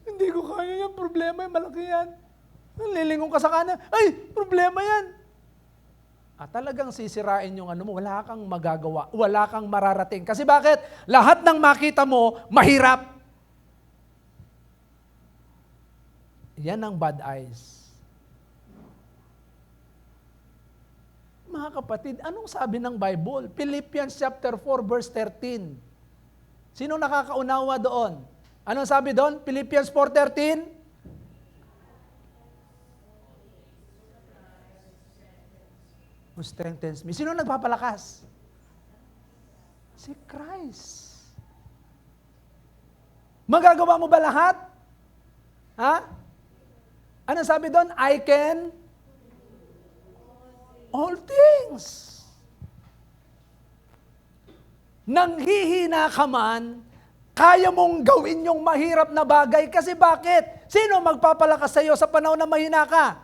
Hindi ko kaya yan, problema yan, malaki yan. Lilingon ka sa kanan, ay problema yan. Talagang sisirain yung ano mo, wala kang magagawa, wala kang mararating. Kasi bakit? Lahat ng makita mo, mahirap. Yan ang bad eyes. Mga kapatid, anong sabi ng Bible? Philippians chapter 4 verse 13. Sino nakakaunawa doon? Anong sabi doon? Philippians 4:13? Who strengthens me? Sino nagpapalakas? Si Christ. Magagawa mo ba lahat? Ha? Ano sabi doon? I can all things. Nanghihina ka man, kaya mong gawin yung mahirap na bagay. Kasi bakit? Sino magpapalakas sa iyo sa panahon na mahina ka?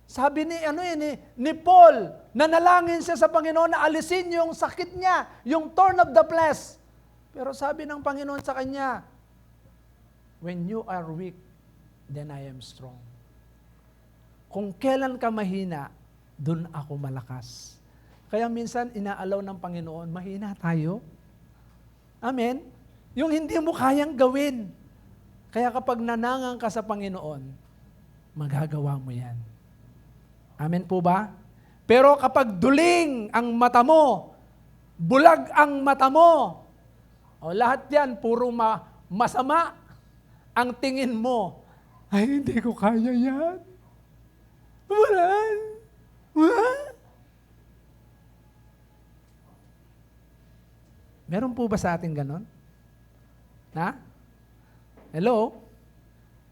Sabi ni Paul, nanalangin siya sa Panginoon na alisin yung sakit niya, yung thorn of the flesh. Pero sabi ng Panginoon sa kanya, when you are weak, then I am strong. Kung kailan ka mahina, dun ako malakas. Kaya minsan inaalaw ng Panginoon, mahina tayo. Amen? Yung hindi mo kayang gawin. Kaya kapag nanangang ka sa Panginoon, magagawa mo yan. Amen po ba? Pero kapag duling ang mata mo, bulag ang mata mo, lahat yan, puro masama ang tingin mo, ay hindi ko kaya yan. Wala. Meron po ba sa atin ganon? Hello?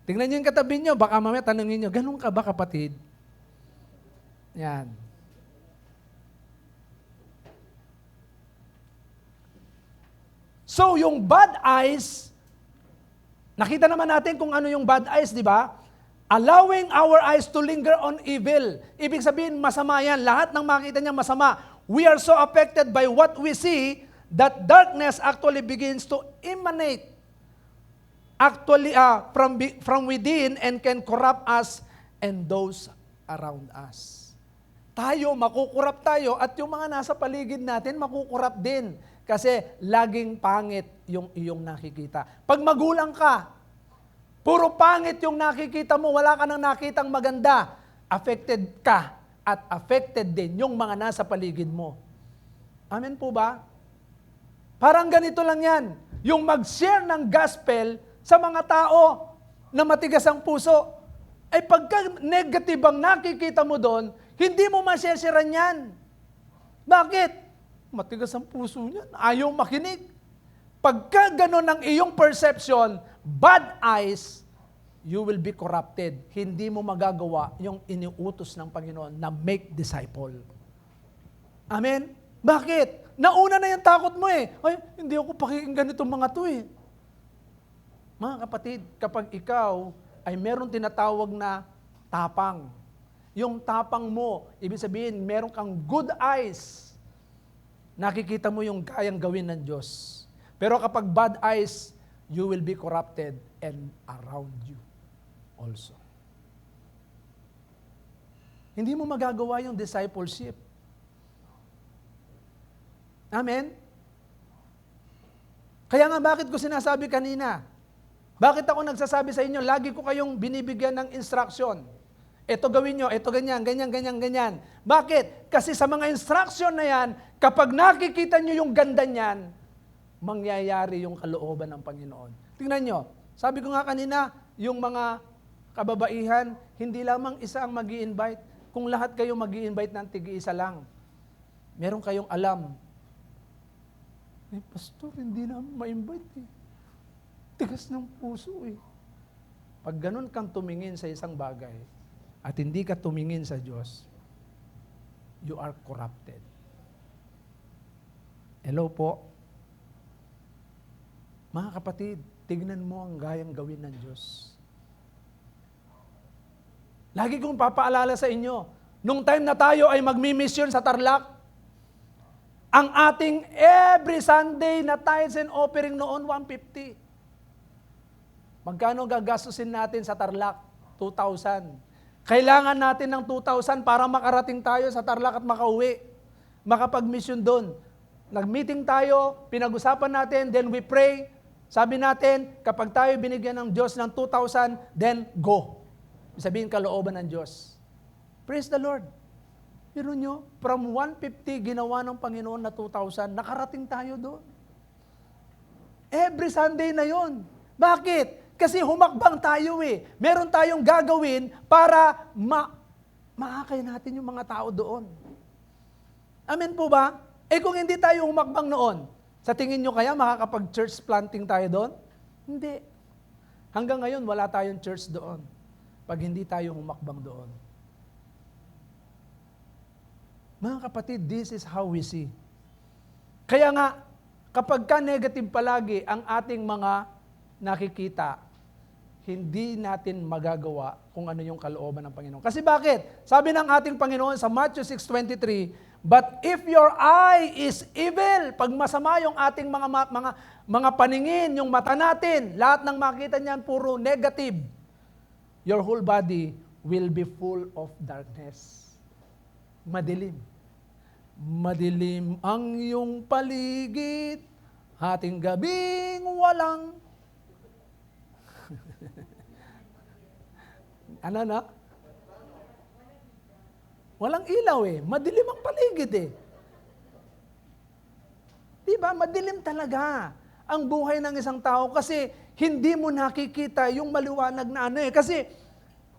Tingnan niyo yung katabi niyo, baka mamaya tanongin niyo, ganon ka ba kapatid? Yan. So, yung bad eyes, nakita naman natin kung ano yung bad eyes, di ba? Allowing our eyes to linger on evil. Ibig sabihin, masama yan. Lahat ng makita niya masama. We are so affected by what we see that darkness actually begins to emanate from within and can corrupt us and those around us. Tayo, makukurap tayo at yung mga nasa paligid natin, makukurap din. Kasi laging pangit yung iyong nakikita. Pag magulang ka, puro pangit yung nakikita mo, wala ka nang nakitang maganda, affected ka at affected din yung mga nasa paligid mo. Amen po ba? Parang ganito lang yan. Yung mag-share ng gospel sa mga tao na matigas ang puso, ay pagka negative ang nakikita mo doon, hindi mo masyasaran yan. Bakit? Matigas ang puso niyan. Ayaw makinig. Pagka gano'n ang iyong perception, bad eyes, you will be corrupted. Hindi mo magagawa yung iniutos ng Panginoon na make disciple. Amen? Bakit? Nauna na yung takot mo eh. Ay, hindi ako pakikinggan itong mga to eh. Mga kapatid, kapag ikaw ay meron tinatawag na tapang, yung tapang mo, ibig sabihin, meron kang good eyes, nakikita mo yung kayang gawin ng Diyos. Pero kapag bad eyes, you will be corrupted and around you also. Hindi mo magagawa yung discipleship. Amen? Kaya nga bakit ko sinasabi kanina? Bakit ako nagsasabi sa inyo, lagi ko kayong binibigyan ng instruction. Ito gawin nyo, ito ganyan, ganyan, ganyan, ganyan. Bakit? Kasi sa mga instruction na yan, kapag nakikita nyo yung ganda niyan, mangyayari yung kalooban ng Panginoon. Tingnan nyo, sabi ko nga kanina, yung mga kababaihan, hindi lamang isa ang mag-i-invite. Kung lahat kayo mag-i-invite ng tig-isa lang, meron kayong alam. Pastor, hindi namin ma-invite eh. Tigas ng puso eh. Pag ganun kang tumingin sa isang bagay, at hindi ka tumingin sa Diyos, you are corrupted. Hello po. Mga kapatid, tignan mo ang gayang gawin ng Diyos. Lagi kong papaalala sa inyo, nung time na tayo ay magmi-mission sa Tarlac, ang ating every Sunday na tithes and offering noon, 150. Magkano gagastusin natin sa Tarlac? 2,000. Kailangan natin ng 2,000 para makarating tayo sa Tarlac at makauwi. Makapag-mission doon. Nag-meeting tayo, pinag-usapan natin, then we pray. Sabi natin, kapag tayo binigyan ng Diyos ng 2,000, then go. Sabihin kalooban ng Diyos. Praise the Lord. Pero nyo, from 150 ginawa ng Panginoon na 2,000, nakarating tayo doon. Every Sunday na yon. Bakit? Kasi humakbang tayo eh. Meron tayong gagawin para maakay natin yung mga tao doon. Amen po ba? Eh kung hindi tayo humakbang noon, sa tingin nyo kaya makakapag-church planting tayo doon? Hindi. Hanggang ngayon, wala tayong church doon. Pag hindi tayo humakbang doon. Mga kapatid, this is how we see. Kaya nga, kapag ka negative palagi ang ating mga nakikita, hindi natin magagawa kung ano yung kalooban ng Panginoon. Kasi bakit? Sabi ng ating Panginoon sa Matthew 6:23, but if your eye is evil, pag masama yung ating mga paningin, yung mata natin, lahat ng makita niyan puro negative, your whole body will be full of darkness. Madilim. Madilim ang iyong paligid, hating gabing walang ano na? Walang ilaw eh. Madilim ang paligid eh. Diba? Madilim talaga ang buhay ng isang tao kasi hindi mo nakikita yung maliwanag na ano eh. Kasi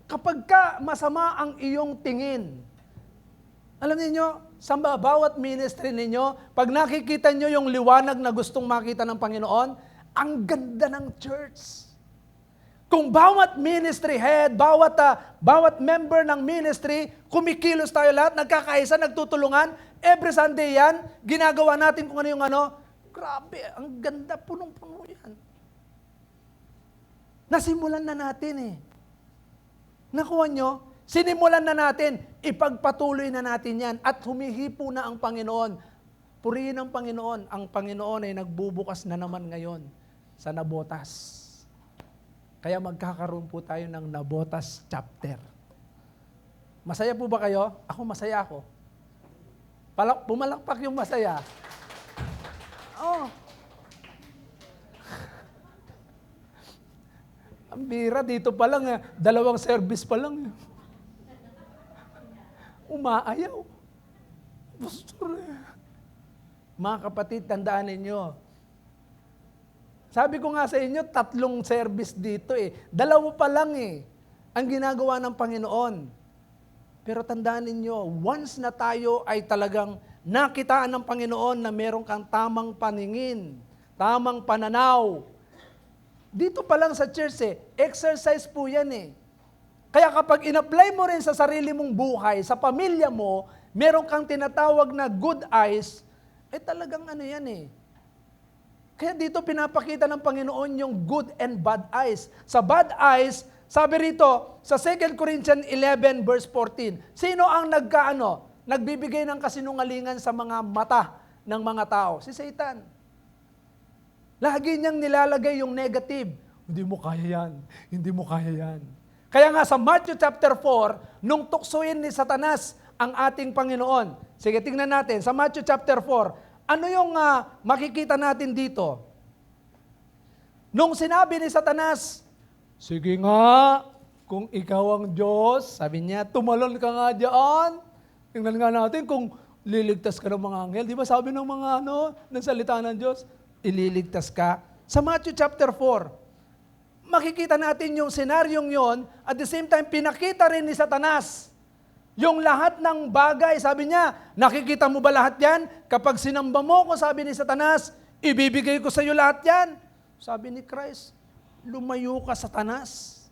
kapag ka masama ang iyong tingin, alam niyo, sa bawat ministry ninyo, pag nakikita nyo yung liwanag na gustong makita ng Panginoon, ang ganda ng church. Kung bawat ministry head, bawat member ng ministry, kumikilos tayo lahat, nagkakaisa, nagtutulungan, every Sunday yan, ginagawa natin kung ano yung ano, grabe, ang ganda, punong-puno yan. Nasimulan na natin eh. Nakuha nyo? Sinimulan na natin, ipagpatuloy na natin yan, at humihipo na ang Panginoon. Purihin ang Panginoon. Ang Panginoon ay nagbubukas na naman ngayon sa Nabotas. Kaya magkakaroon po tayo ng Nabotas chapter. Masaya po ba kayo? Ako masaya ako. Pumalakpak yung masaya. Oh. Ang bira, dito pa lang, 2 service pa lang. Umaayaw. Pastor. Mga kapatid, tandaan ninyo. Sabi ko nga sa inyo, 3 service dito eh. 2 pa lang eh. Ang ginagawa ng Panginoon. Pero tandaan ninyo, once na tayo ay talagang nakitaan ng Panginoon na meron kang tamang paningin, tamang pananaw. Dito pa lang sa church eh, exercise po yan eh. Kaya kapag in-apply mo rin sa sarili mong buhay, sa pamilya mo, meron kang tinatawag na good eyes, eh talagang ano yan eh. Kaya dito pinapakita ng Panginoon yung good and bad eyes. Sa bad eyes, sabi rito, sa 2 Corinthians 11 verse 14, sino ang nagbibigay ng kasinungalingan sa mga mata ng mga tao? Si Satan. Lagi niyang nilalagay yung negative. Hindi mo kaya yan. Hindi mo kaya yan. Kaya nga sa Matthew chapter 4, nung tuksuin ni Satanas ang ating Panginoon. Sige, tingnan natin. Sa Matthew chapter 4, ano yung makikita natin dito? Nung sinabi ni Satanas, sige nga, kung ikaw ang Diyos, sabi niya, tumalon ka nga diyan. Tingnan nga natin kung liligtas ka ng mga anghel. Di ba sabi ng mga ng salita ng Diyos, ililigtas ka. Sa Matthew chapter 4, makikita natin yung senaryong yon, at the same time, pinakita rin ni Satanas yung lahat ng bagay. Sabi niya, nakikita mo ba lahat yan? Kapag sinamba mo ko, sabi ni Satanas, ibibigay ko sa iyo lahat yan. Sabi ni Christ, lumayo ka, Satanas.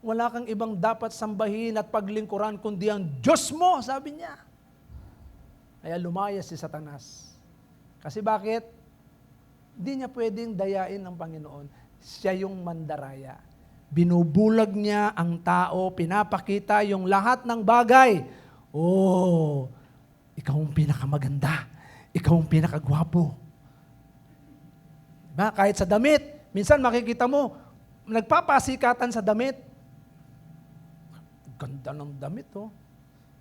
Wala kang ibang dapat sambahin at paglingkuran kundi ang Diyos mo, sabi niya. Kaya lumaya si Satanas. Kasi bakit? Hindi niya pwedeng dayain ng Panginoon. Siya yung mandaraya. Binubulag niya ang tao, pinapakita yung lahat ng bagay. Oh, ikaw ang pinakamaganda. Ikaw ang pinakagwapo. Diba? Kahit sa damit, minsan makikita mo, nagpapasikatan sa damit. Ganda ng damit, oh.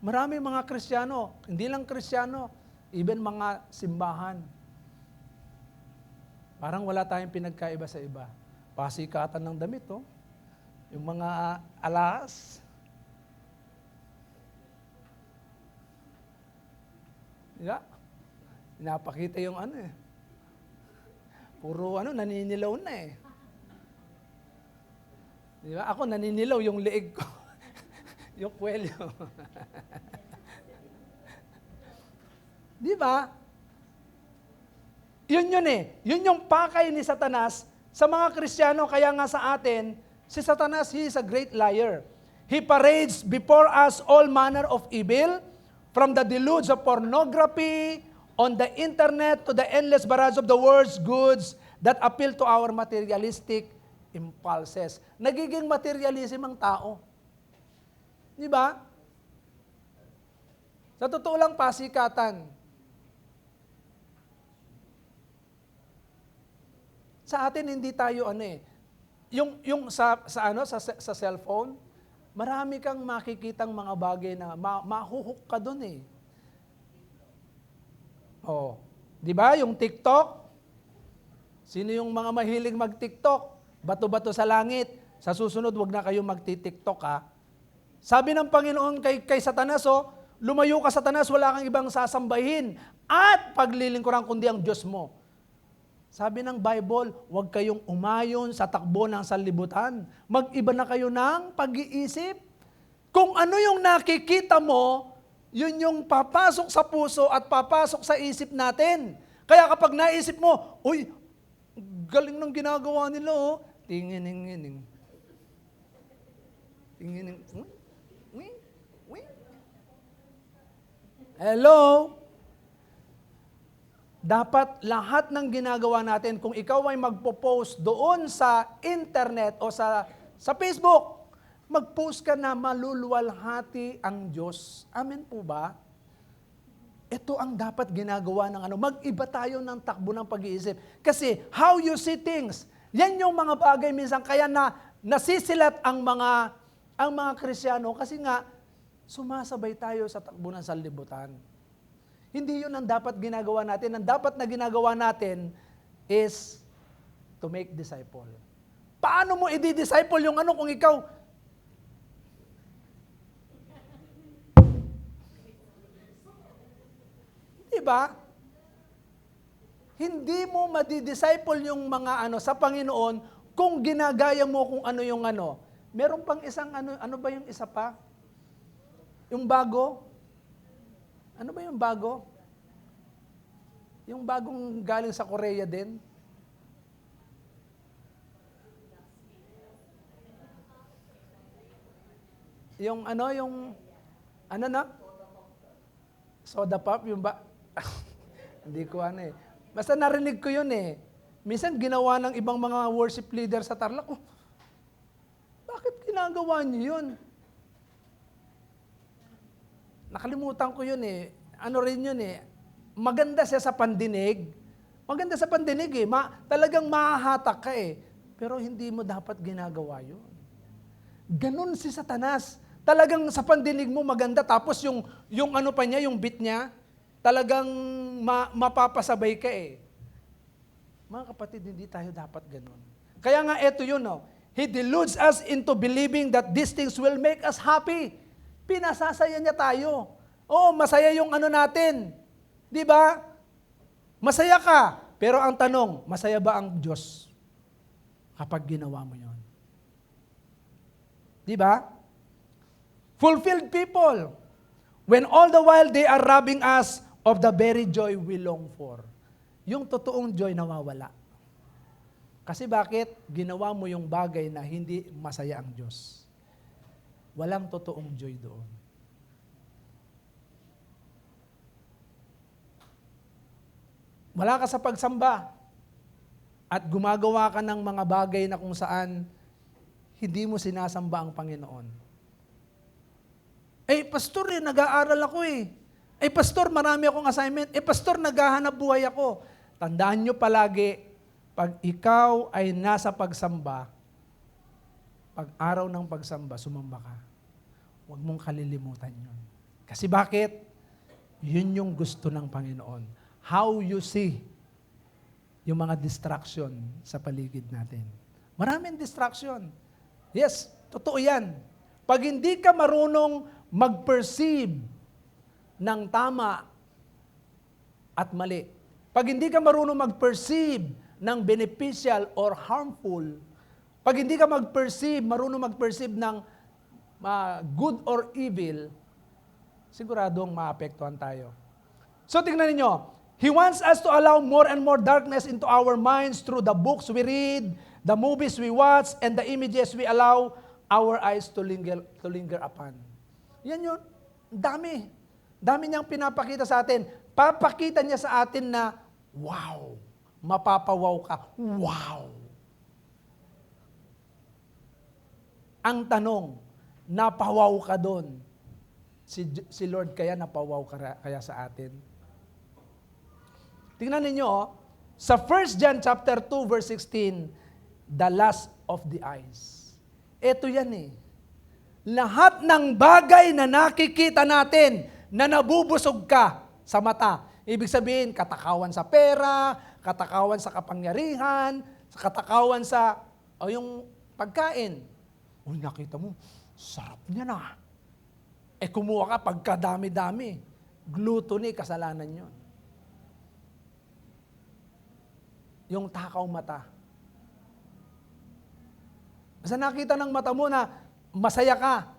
Marami mga Kristiyano, hindi lang Kristiyano, even mga simbahan. Parang wala tayong pinagkaiba sa iba. Pasikatan ng damit, oh. Yung mga alas. Yeah. Pinapakita yung ano eh. Puro naninilaw na eh. Di ba? Ako naninilaw yung leeg ko. Yung kwelyo. Di ba? Yun eh. Yun yung pakay ni Satanas sa mga Kristiyano. Kaya nga sa atin, si Satanas, he is a great liar. He parades before us all manner of evil, from the deluge of pornography, on the internet, to the endless barrage of the world's goods that appeal to our materialistic impulses. Nagiging materialism ang tao. Di ba? Sa totoo lang, pasikatan. Sa atin hindi tayo yung sa cellphone, marami kang makikitang mga bagay na mahuhook ka doon eh. Oh, 'di ba? Yung TikTok. Sino yung mga mahilig mag-TikTok? Bato-bato sa langit. Sa susunod, wag na kayong magti-TikTok ha. Sabi ng Panginoon kay Satanas, lumayo ka, Satanas, wala kang ibang sasambahin at paglilingkuran kundi ang Diyos mo. Sabi ng Bible, huwag kayong umayon sa takbo ng sanlibutan. Mag-iba na kayo ng pag-iisip. Kung ano yung nakikita mo, yun yung papasok sa puso at papasok sa isip natin. Kaya kapag naisip mo, uy, galing ng ginagawa nila, oh. Tingining-ngining. Tingining. Hello? Dapat lahat ng ginagawa natin, kung ikaw ay magpo-post doon sa internet o sa Facebook, mag-post ka na maluluwalhati ang Diyos. Amen po ba? Ito ang dapat ginagawa ng mag-iba tayo ng takbo ng pag-iisip. Kasi how you see things, yan yung mga bagay minsan kaya nasisilat ang mga Kristiyano kasi nga sumasabay tayo sa takbo ng sanlibutan. Hindi yun ang dapat ginagawa natin. Ang dapat na ginagawa natin is to make disciple. Paano mo i-disciple yung kung ikaw? Diba? Hindi mo madi-disciple yung mga sa Panginoon kung ginagaya mo kung ano yung Meron pang isang ano ba yung isa pa? Yung bago? Ano ba yung bago? Yung bagong galing sa Korea din? Yung soda pop, yung ba? Hindi ko Basta narinig ko yun eh. Minsan ginawa ng ibang mga worship leader sa Tarlac, bakit ginagawa niyo yun? Nakalimutan ko yun eh. Rin yun eh. Maganda siya sa pandinig. Maganda sa pandinig eh. Talagang mahahatak ka eh. Pero hindi mo dapat ginagawa yun. Ganun si Satanas. Talagang sa pandinig mo maganda. Tapos yung pa niya, yung beat niya, talagang mapapasabay ka eh. Mga kapatid, hindi tayo dapat ganun. Kaya nga eto yun, He deludes us into believing that these things will make us happy. Pinasasaya niya tayo. Oo, masaya yung natin. Di ba? Masaya ka. Pero ang tanong, masaya ba ang Diyos kapag ginawa mo yon? Di ba? Fulfilled people, when all the while they are robbing us of the very joy we long for. Yung totoong joy nawawala. Kasi bakit? Ginawa mo yung bagay na hindi masaya ang Diyos. Walang totoong joy doon. Wala ka sa pagsamba at gumagawa ka ng mga bagay na kung saan hindi mo sinasamba ang Panginoon. Pastor, nag-aaral ako pastor, marami akong assignment. Pastor, naghahanap buhay ako. Tandaan nyo palagi, pag ikaw ay nasa pagsamba, pag araw ng pagsamba, sumamba ka. Huwag mong kalilimutan yun. Kasi bakit? Yun yung gusto ng Panginoon. How you see yung mga distraction sa paligid natin. Maraming distraction. Yes, totoo yan. Pag hindi ka marunong mag-perceive ng tama at mali, pag hindi ka marunong mag-perceive ng beneficial or harmful, pag hindi ka marunong mag-perceive ng good or evil, siguradong maapektuhan tayo. So tingnan ninyo, He wants us to allow more and more darkness into our minds through the books we read, the movies we watch, and the images we allow our eyes to linger upon. Yan yun. Dami. Dami niyang pinapakita sa atin. Papakita niya sa atin na, wow, mapapawaw ka. Wow. Ang tanong, napawaw ka doon. Si Lord kaya napawaw kaya sa atin? Tingnan ninyo, sa 1 John chapter 2 verse 16, the lust of the eyes. Ito yan Lahat ng bagay na nakikita natin na nabubusog ka sa mata. Ibig sabihin, katakawan sa pera, katakawan sa kapangyarihan, katakawan sa yung pagkain. Uy, nakita mo, sarap niya na. Kumuha ka pagkadami-dami. Gluttony, kasalanan yun. Yung takaw mata. Basta nakita ng mata mo na masaya ka.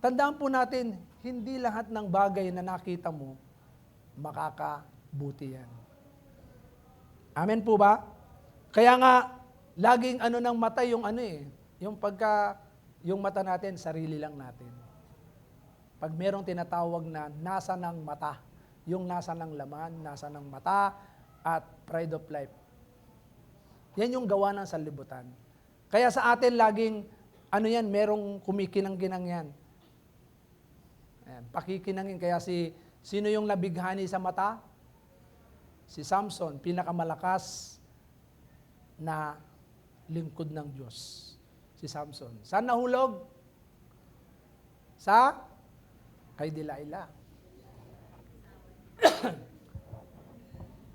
Tandaan po natin, hindi lahat ng bagay na nakita mo, makakabuti yan. Amen po ba? Kaya nga, laging ng mata yung yung mata natin, sarili lang natin. Pag merong tinatawag na nasa ng mata, yung nasa ng laman, nasa ng mata, at pride of life. Yan yung gawa ng sanlibutan. Kaya sa atin laging, merong kumikinang-kinang yan. Ayan, pakikinangin. Kaya sino yung nabighani sa mata? Si Samson, pinakamalakas na lingkod ng Diyos. Si Samson. Saan nahulog? Kay Delilah.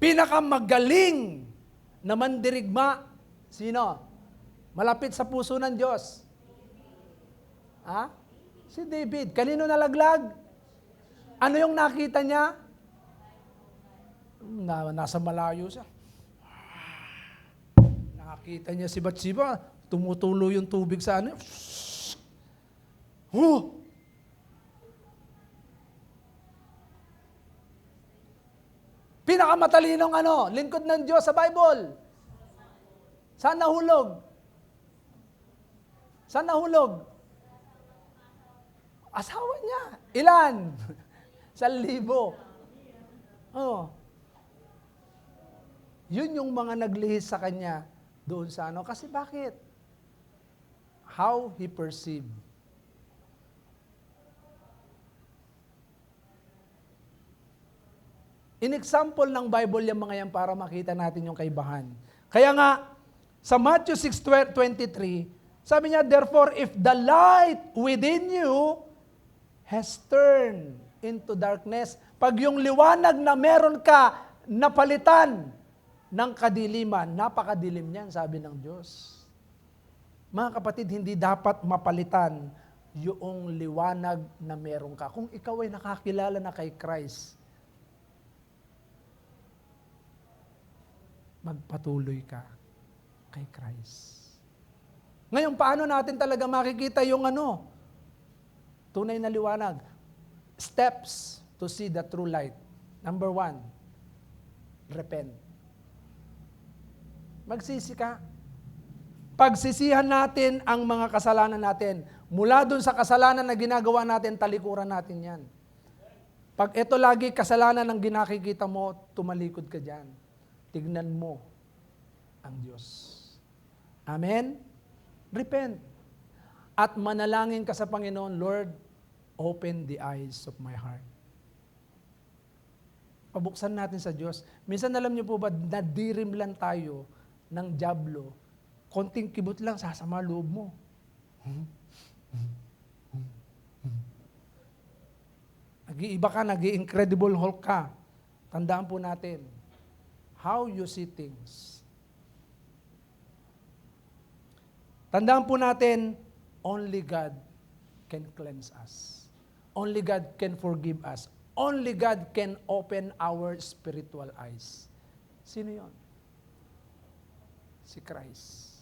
Pinakamagaling na mandirigma, sino? Malapit sa puso ng Diyos. Si David. Kanino nalaglag? Ano yung nakita niya? Nasa malayo siya. Nakita niya si Bathsheba, tumutulo yung tubig sa Pinakamatalinong lingkod ng Diyos sa Bible. Saan nahulog? Saan nahulog? Asawa niya. Ilan? 1,000. Yun yung mga naglihis sa kanya doon sa Kasi bakit? How he perceived. In example ng Bible yung mga yan para makita natin yung kaibahan. Kaya nga, sa Matthew 6:23, sabi niya, therefore, if the light within you has turned into darkness, pag yung liwanag na meron ka napalitan ng kadiliman, napakadilim niyan, sabi ng Diyos. Mga kapatid, hindi dapat mapalitan yung liwanag na meron ka. Kung ikaw ay nakakilala na kay Christ, magpatuloy ka kay Christ. Ngayon, paano natin talaga makikita yung tunay na liwanag? Steps to see the true light. Number 1, repent. Magsisi ka. Pagsisihan natin ang mga kasalanan natin. Mula dun sa kasalanan na ginagawa natin, talikuran natin yan. Pag ito lagi kasalanan ang ginakikita mo, tumalikod ka dyan. Tignan mo ang Diyos. Amen? Repent. At manalangin ka sa Panginoon, Lord, open the eyes of my heart. Pabuksan natin sa Diyos. Minsan alam niyo po ba, nadirim lang tayo ng dyablo. Konting kibot lang, sasama loob mo. Nag-iiba ka, nag-i-incredible Hulk ka. Tandaan po natin, how you see things. Tandaan po natin, only God can cleanse us. Only God can forgive us. Only God can open our spiritual eyes. Sino yon? Si Christ.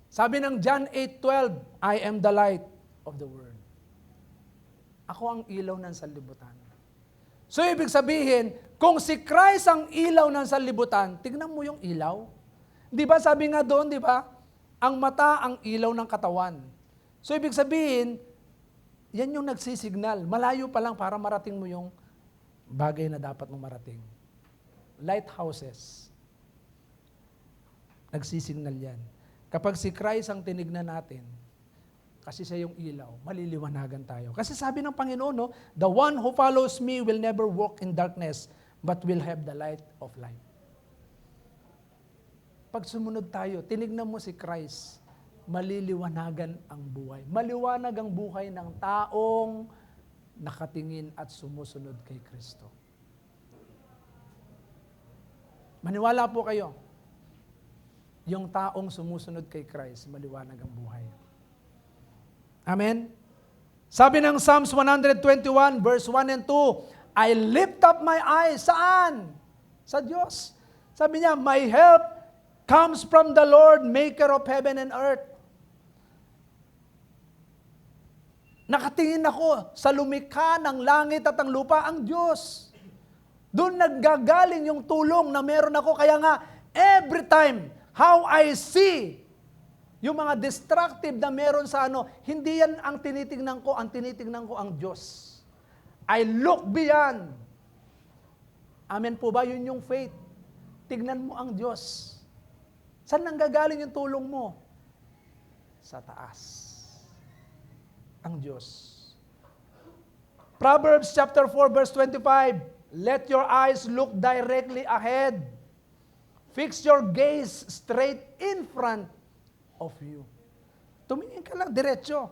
Sabi ng John 8:12, I am the light of the world. Ako ang ilaw ng sanlibutan. So ibig sabihin, kung si Christ ang ilaw ng sanlibutan, tignan mo yung ilaw. Di ba sabi nga doon, di ba? Ang mata ang ilaw ng katawan. So ibig sabihin, yan yung nagsisignal. Malayo pa lang para marating mo yung bagay na dapat mong marating. Lighthouses. Nagsisignal yan. Kapag si Christ ang tinignan natin, kasi siya yung ilaw, maliliwanagan tayo. Kasi sabi ng Panginoon, no, the one who follows me will never walk in darkness, but will have the light of life. Pag sumunod tayo, tinignan mo si Christ, maliliwanagan ang buhay. Maliwanag ang buhay ng taong nakatingin at sumusunod kay Kristo. Maniwala po kayo, yung taong sumusunod kay Christ, maliwanag ang buhay. Amen? Sabi ng Psalms 121, verse 1 and 2, I lift up my eyes. Saan? Sa Diyos. Sabi niya, my help comes from the Lord, maker of heaven and earth. Nakatingin ako sa lumikha ng langit at ang lupa, ang Diyos. Doon naggagaling yung tulong na meron ako. Kaya nga, every time, how I see yung mga destructive na meron sa hindi yan ang tinitingnan ko ang Diyos. I look beyond. Amen po ba? Yun yung faith. Tignan mo ang Diyos. Saan nanggagaling yung tulong mo? Sa taas. Ang Diyos. Proverbs chapter 4 verse 25, let your eyes look directly ahead. Fix your gaze straight in front of you. Tumingin ka lang diretso.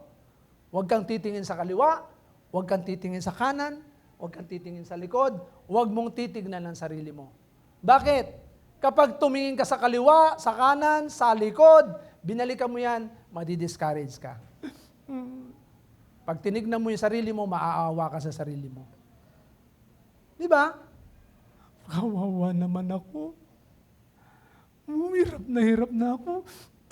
Huwag kang titingin sa kaliwa, huwag kang titingin sa kanan, huwag kang titingin sa likod, huwag mong titignan ang sarili mo. Bakit? Kapag tumingin ka sa kaliwa, sa kanan, sa likod, binalikan mo yan, madi-discourage ka. Pag tinignan mo yung sarili mo, maaawa ka sa sarili mo. Di ba? Kawawa naman ako. Hirap na ako.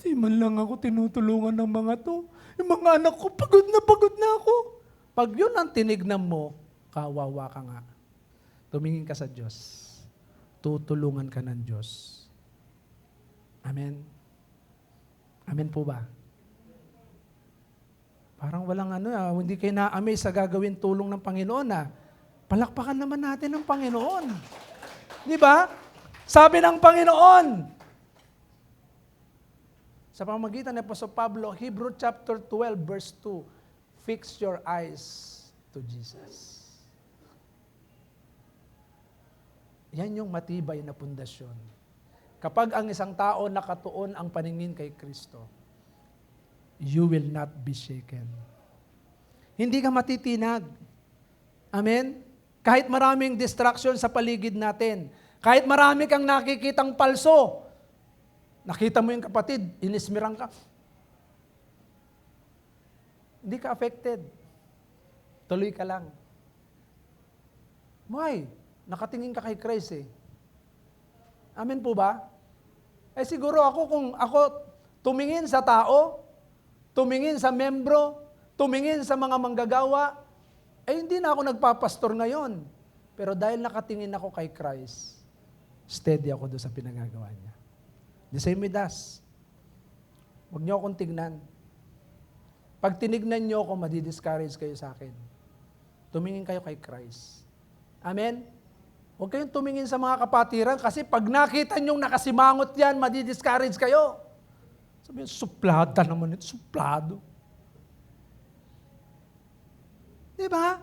Di man lang ako tinutulungan ng mga to. Yung mga anak ko, pagod na ako. Pag yun ang tinignan mo, kawawa ka nga. Tumingin ka sa Diyos. Tutulungan ka ng Diyos. Amen? Amen po ba? Parang walang hindi kayo na-amaze sa gagawin tulong ng Panginoon Palakpakan naman natin ng Panginoon. Di ba? Sabi ng Panginoon, sa pamamagitan ni Apostol Pablo, Hebrew chapter 12 verse 2, fix your eyes to Jesus. Yan yung matibay na pundasyon. Kapag ang isang tao nakatuon ang paningin kay Kristo, you will not be shaken. Hindi ka matitinag. Amen? Kahit maraming distraction sa paligid natin, kahit marami kang nakikitang palso, nakita mo yung kapatid, inismirang ka. Hindi ka affected. Tuloy ka lang. Why? Nakatingin ka kay Christ Amen po ba? Eh siguro ako kung ako tumingin sa tao, tumingin sa membro, tumingin sa mga manggagawa, eh hindi na ako nagpapastor ngayon. Pero dahil nakatingin ako kay Christ, steady ako doon sa pinagagawa niya. The same with us. Huwag niyo akong tignan. Pag tinignan niyo ako, madi-discourage kayo sa akin. Tumingin kayo kay Christ. Amen? Huwag kayong tumingin sa mga kapatiran kasi pag nakita niyong nakasimangot yan, madi-discourage kayo. Sabi niyo, suplada naman ito, suplado. Di ba?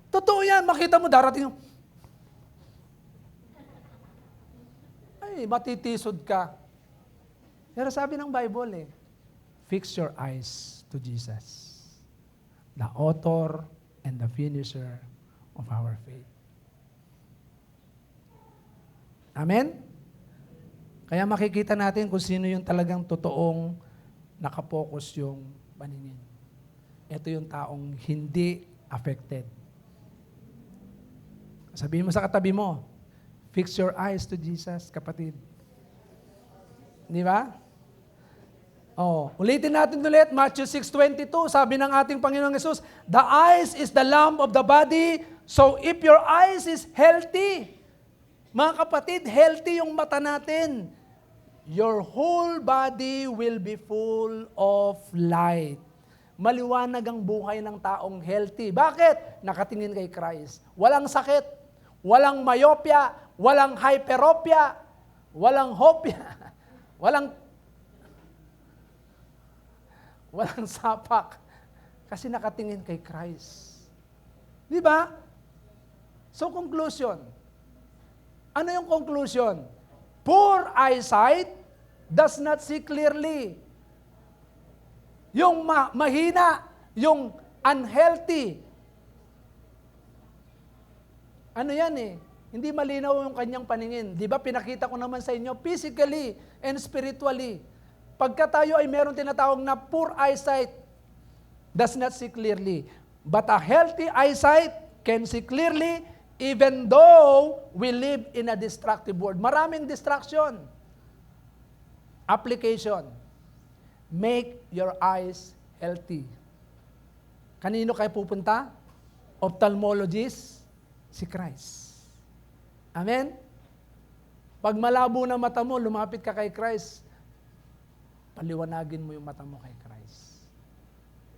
Totoo yan, makita mo darating yung, ay, matitisod ka. Pero sabi ng Bible fix your eyes to Jesus, the author and the finisher of our faith. Amen? Kaya makikita natin kung sino yung talagang totoong nakapokus yung paningin. Ito yung taong hindi affected. Sabihin mo sa katabi mo, fix your eyes to Jesus, kapatid. Di ba? Ulitin natin ulit, Matthew 6:22, sabi ng ating Panginoong Yesus, the eyes is the lamp of the body, so if your eyes is healthy, mga kapatid, healthy yung mata natin, your whole body will be full of light. Maliwanag ang buhay ng taong healthy. Bakit? Nakatingin kay Christ. Walang sakit, walang myopia, walang hyperopia, walang hopia, walang sapak. Kasi nakatingin kay Christ. Di ba? So conclusion. Ano yung conclusion? Poor eyesight does not see clearly. Yung mahina, yung unhealthy. Ano yan Hindi malinaw yung kanyang paningin. Di ba pinakita ko naman sa inyo, physically and spiritually. Pagka tayo ay meron tinatawag na poor eyesight, does not see clearly. But a healthy eyesight can see clearly even though we live in a destructive world. Maraming distraction. Application. Make your eyes healthy. Kanino kayo pupunta? Ophthalmologist? Si Christ. Amen? Pag malabo na mata mo, lumapit ka kay Christ, paliwanagin mo yung mata mo kay Christ.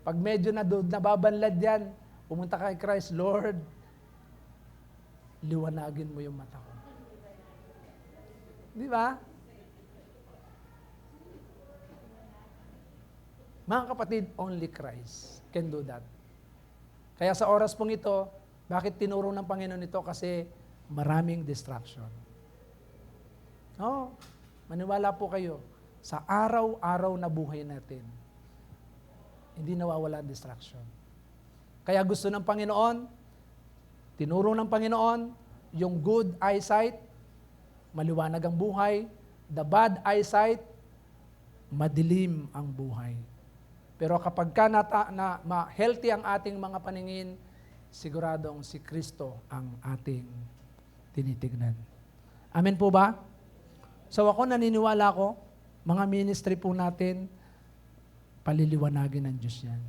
Pag medyo nababanlad yan, pumunta kay Christ, Lord, liwanagin mo yung mata ko. Di ba? Mga kapatid, only Christ can do that. Kaya sa oras pong ito, bakit tinuro ng Panginoon ito? Kasi maraming distraction. Maniwala po kayo, sa araw-araw na buhay natin, hindi nawawala ang distraction. Kaya gusto ng Panginoon, tinuro ng Panginoon, yung good eyesight, maliwanag ang buhay. The bad eyesight, madilim ang buhay. Pero kapag healthy ang ating mga paningin, siguradong si Kristo ang ating tinitignan. Amen po ba? So ako naniniwala ko, mga ministry po natin, paliliwanagin ng Diyos yan.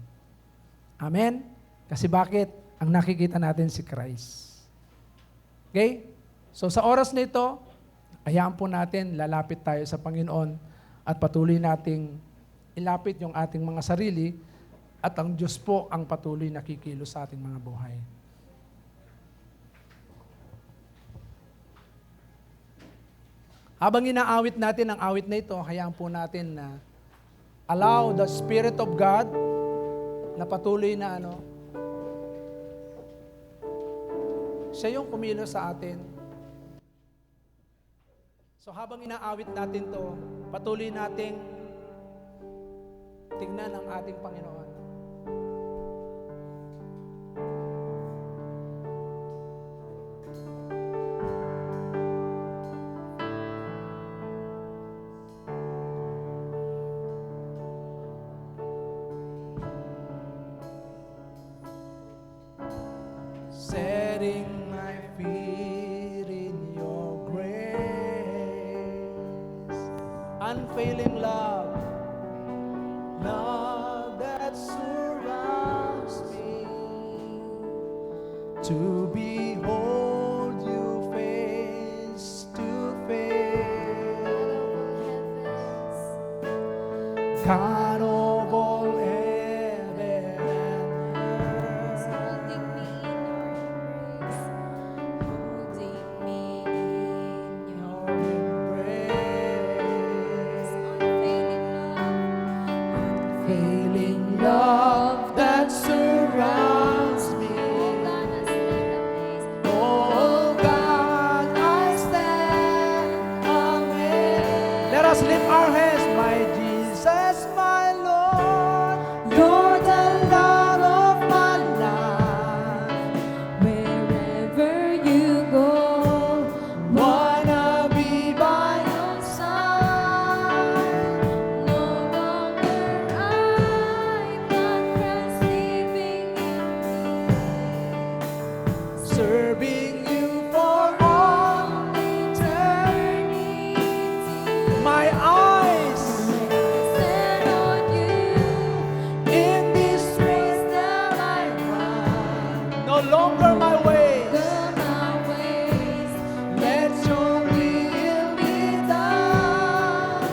Amen? Kasi bakit? Ang nakikita natin si Christ. Okay? So sa oras na ito, hayaan po natin, lalapit tayo sa Panginoon at patuloy nating ilapit yung ating mga sarili at ang Diyos po ang patuloy nakikilos sa ating mga buhay. Habang inaawit natin ang awit na ito, hayaan po natin na allow the Spirit of God na patuloy na siya yung kumilos sa atin. So habang inaawit natin to, patuloy nating tingnan ang ating Panginoon. Setting my feet in your grace, love that surrounds me, to behold you face to face, God of all heaven and earth. Holding me in your embrace, holding me in your Failing love that surrounds me. Oh God, I stand amazed. Let us lift our hands, my Jesus, my Lord. You're the love of my life. Wherever you go, Wanna be by your side. No longer I, but Christ living in me. serving you for all eternity. My eyes Set on you, in this race that I run, no longer my ways. go my ways. Let your will be done.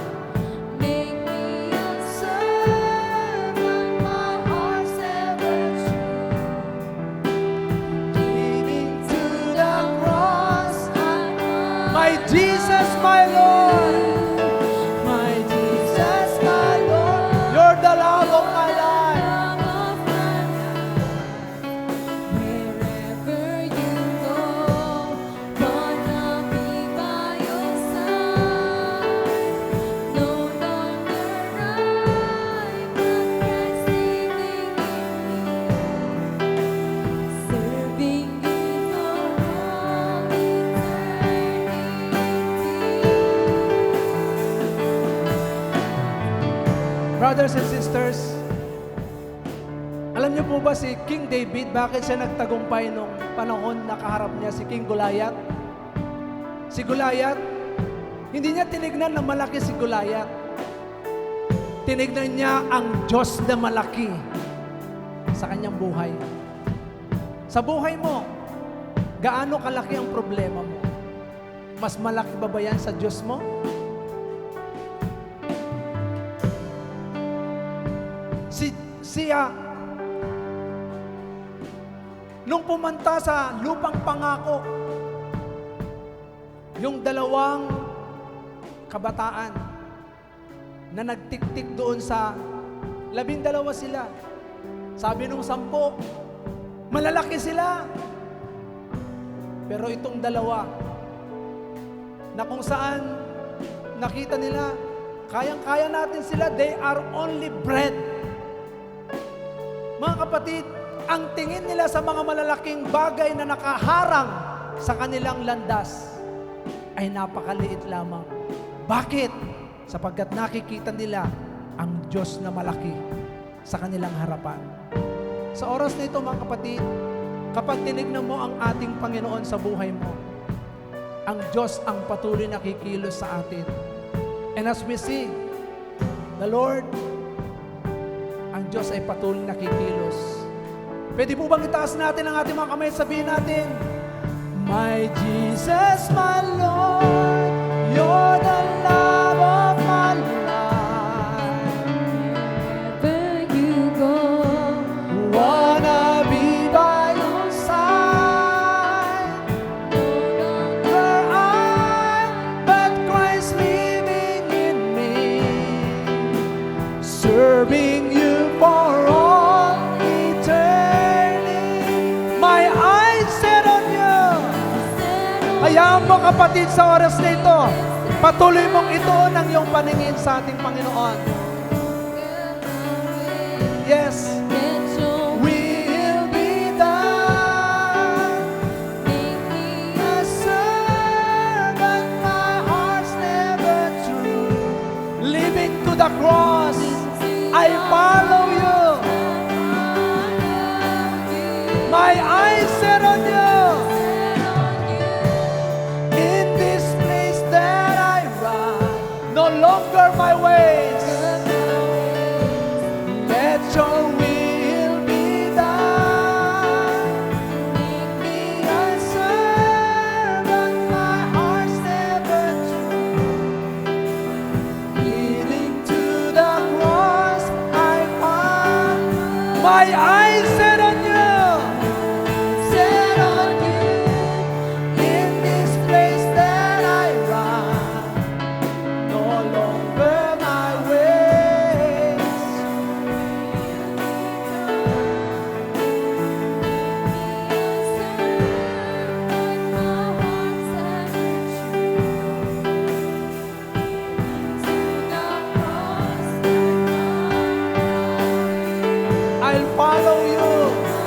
Make me a servant, my heart's ever true. Leading to the cross, I run. my Jesus, my Lord. My Jesus, my Lord. You're the love of my life. Love of my life. Wherever you go, wanna be by your side. No longer I, but Christ living in me. Serving you for all eternity. Brothers and sisters, alam niyo po ba si King David, bakit siya nagtagumpay nung panahon na kaharap niya si King Goliath? Si Goliath, hindi niya tinignan na malaki si Goliath. Tinignan niya ang Diyos na malaki sa kanyang buhay. Sa buhay mo, gaano kalaki ang problema mo? Mas malaki ba ba yan sa Diyos mo? Siya, nung pumunta sa lupang pangako, yung dalawang kabataan na nagtiktik doon sa 12 sila. Sabi nung 10, malalaki sila. Pero itong dalawa, na kung saan nakita nila, kayang-kaya natin sila, they are only bread. Mga kapatid, ang tingin nila sa mga malalaking bagay na nakaharang sa kanilang landas ay napakaliit lamang. Bakit? Sapagkat nakikita nila ang Diyos na malaki sa kanilang harapan. Sa oras na ito, mga kapatid, kapag tinignan mo ang ating Panginoon sa buhay mo, ang Diyos ang patuloy na kikilos sa atin. And as we sing, the Lord, ang Diyos ay patuloy na kikilos. Pwede po bang itaas natin ang ating mga kamay at sabihin natin, My Jesus, my Lord, you're the love of my life. Wherever you go, Wanna be by your side. no longer For I, but Christ living in me, serving you for all eternity. My eyes set on you. Hayaan mo kapatid sa oras na ito, patuloy mong ituon ang iyong paningin sa ating Panginoon. Yes, let your will be done. make me A servant, my heart's never true. Living to the cross, I follow you. My eyes set on you. In this place that I run, no longer my ways. my eyes set on you. Set on you. In this place that I run, no longer my ways. I'll follow you.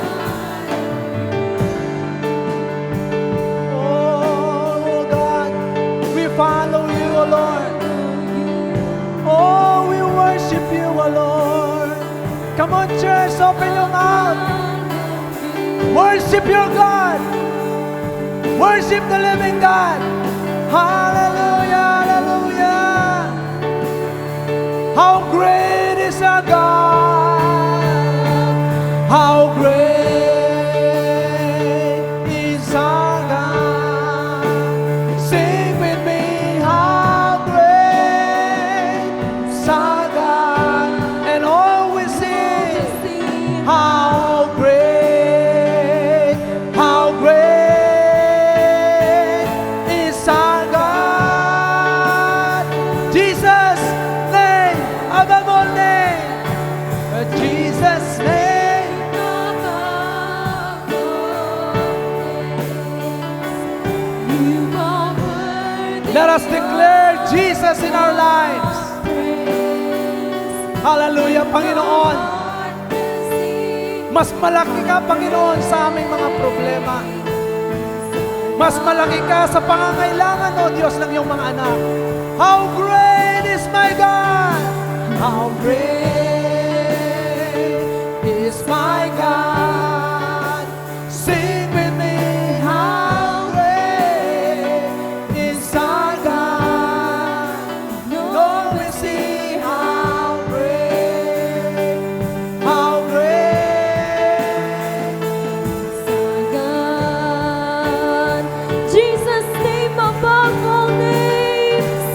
Oh God, we follow you, O Lord. Oh, we worship you, O Lord. Come on, church, open your mouth. Worship your God. Worship the living God. Hallelujah, hallelujah. How great is our God. How great is our God. Sing with me, how great is our God. And always sing, how great is our God. Jesus' name above all names. Jesus' name. Let us declare Jesus in our lives. Hallelujah, Panginoon. Mas malaki ka, Panginoon, sa aming mga problema. Mas malaki ka sa pangangailangan, O Diyos, ng iyong mga anak. How great is my God! How great is my God! Sing with me, how great is our God! Lord, we see how great is our God. Jesus' name above all names.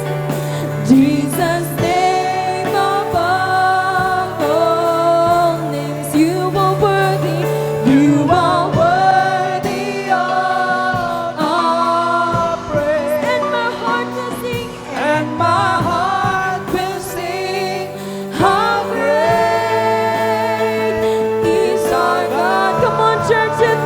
Jesus' name above all names. You are worthy. You are worthy of our praise. And my heart will sing. And my heart will sing, How great is our God. Come on, church, and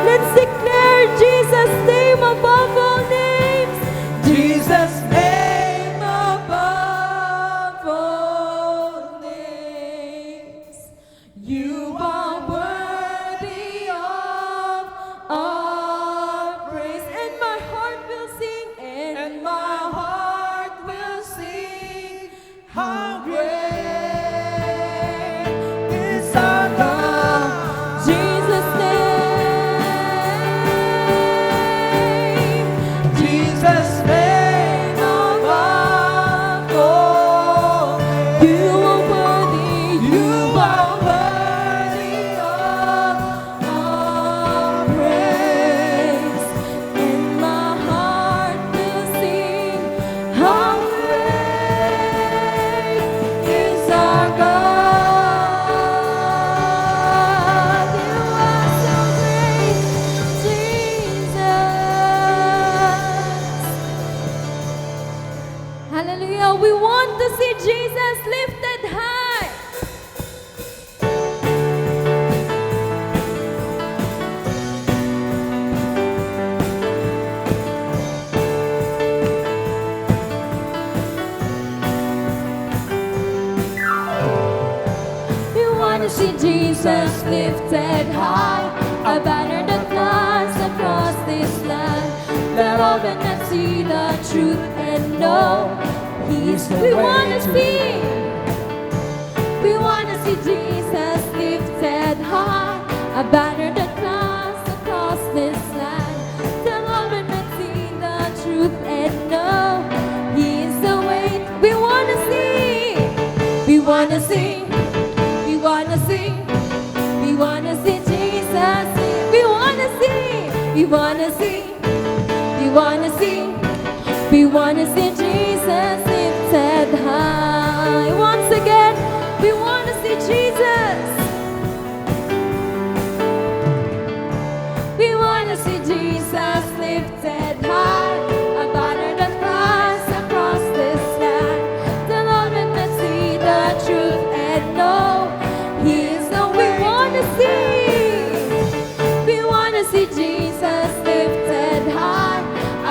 let's declare Jesus' name above all names. Jesus' Name above all names. You are worthy of our praise. And my heart will sing. And my heart will sing. how great is our God. Jesus' name. Jesus' name above all names. You are worthy. You are worthy of our praise. And my heart will sing. How great is our God. You are so great, Jesus. Hallelujah. We want to see Jesus lifted high. We want to see Jesus lifted high, a banner that flies across this land. Let all men that see the truth and know He's the way. We want to see Jesus lifted high, a banner that flies across this land. Tell all men that see the truth and know He's the way. We want to see. We want to see. We want to see. We want to see Jesus. We want to see. We want to see. We want to see. We want to see Jesus lifted high. Once again, we want to see Jesus.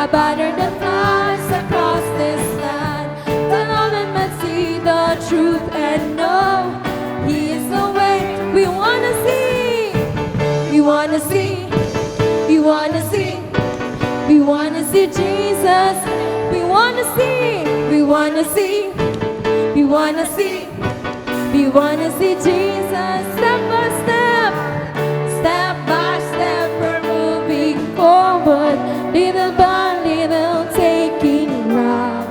a banner that flies across this land. That all men might see the truth and know He is the way. We wanna see, we wanna see, we wanna see, we wanna see Jesus. We wanna see, we wanna see, we wanna see, we wanna see Jesus. Step by step, step by step, we're moving forward, little by little, taking ground.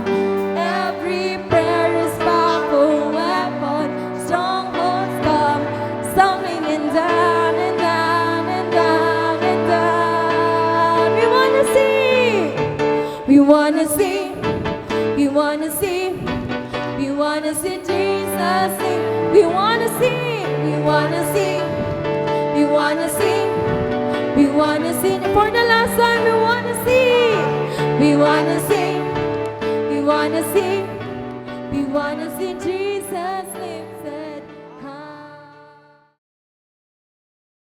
Every prayer is powerful weapon, strongholds come, stumbling and down and down and down and down. We wanna see, we wanna see, we wanna see, we wanna see Jesus. We wanna see, we wanna see, we wanna see, we wanna see. For the last time, we wanna see, we wanna see, we wanna see, we wanna see Jesus.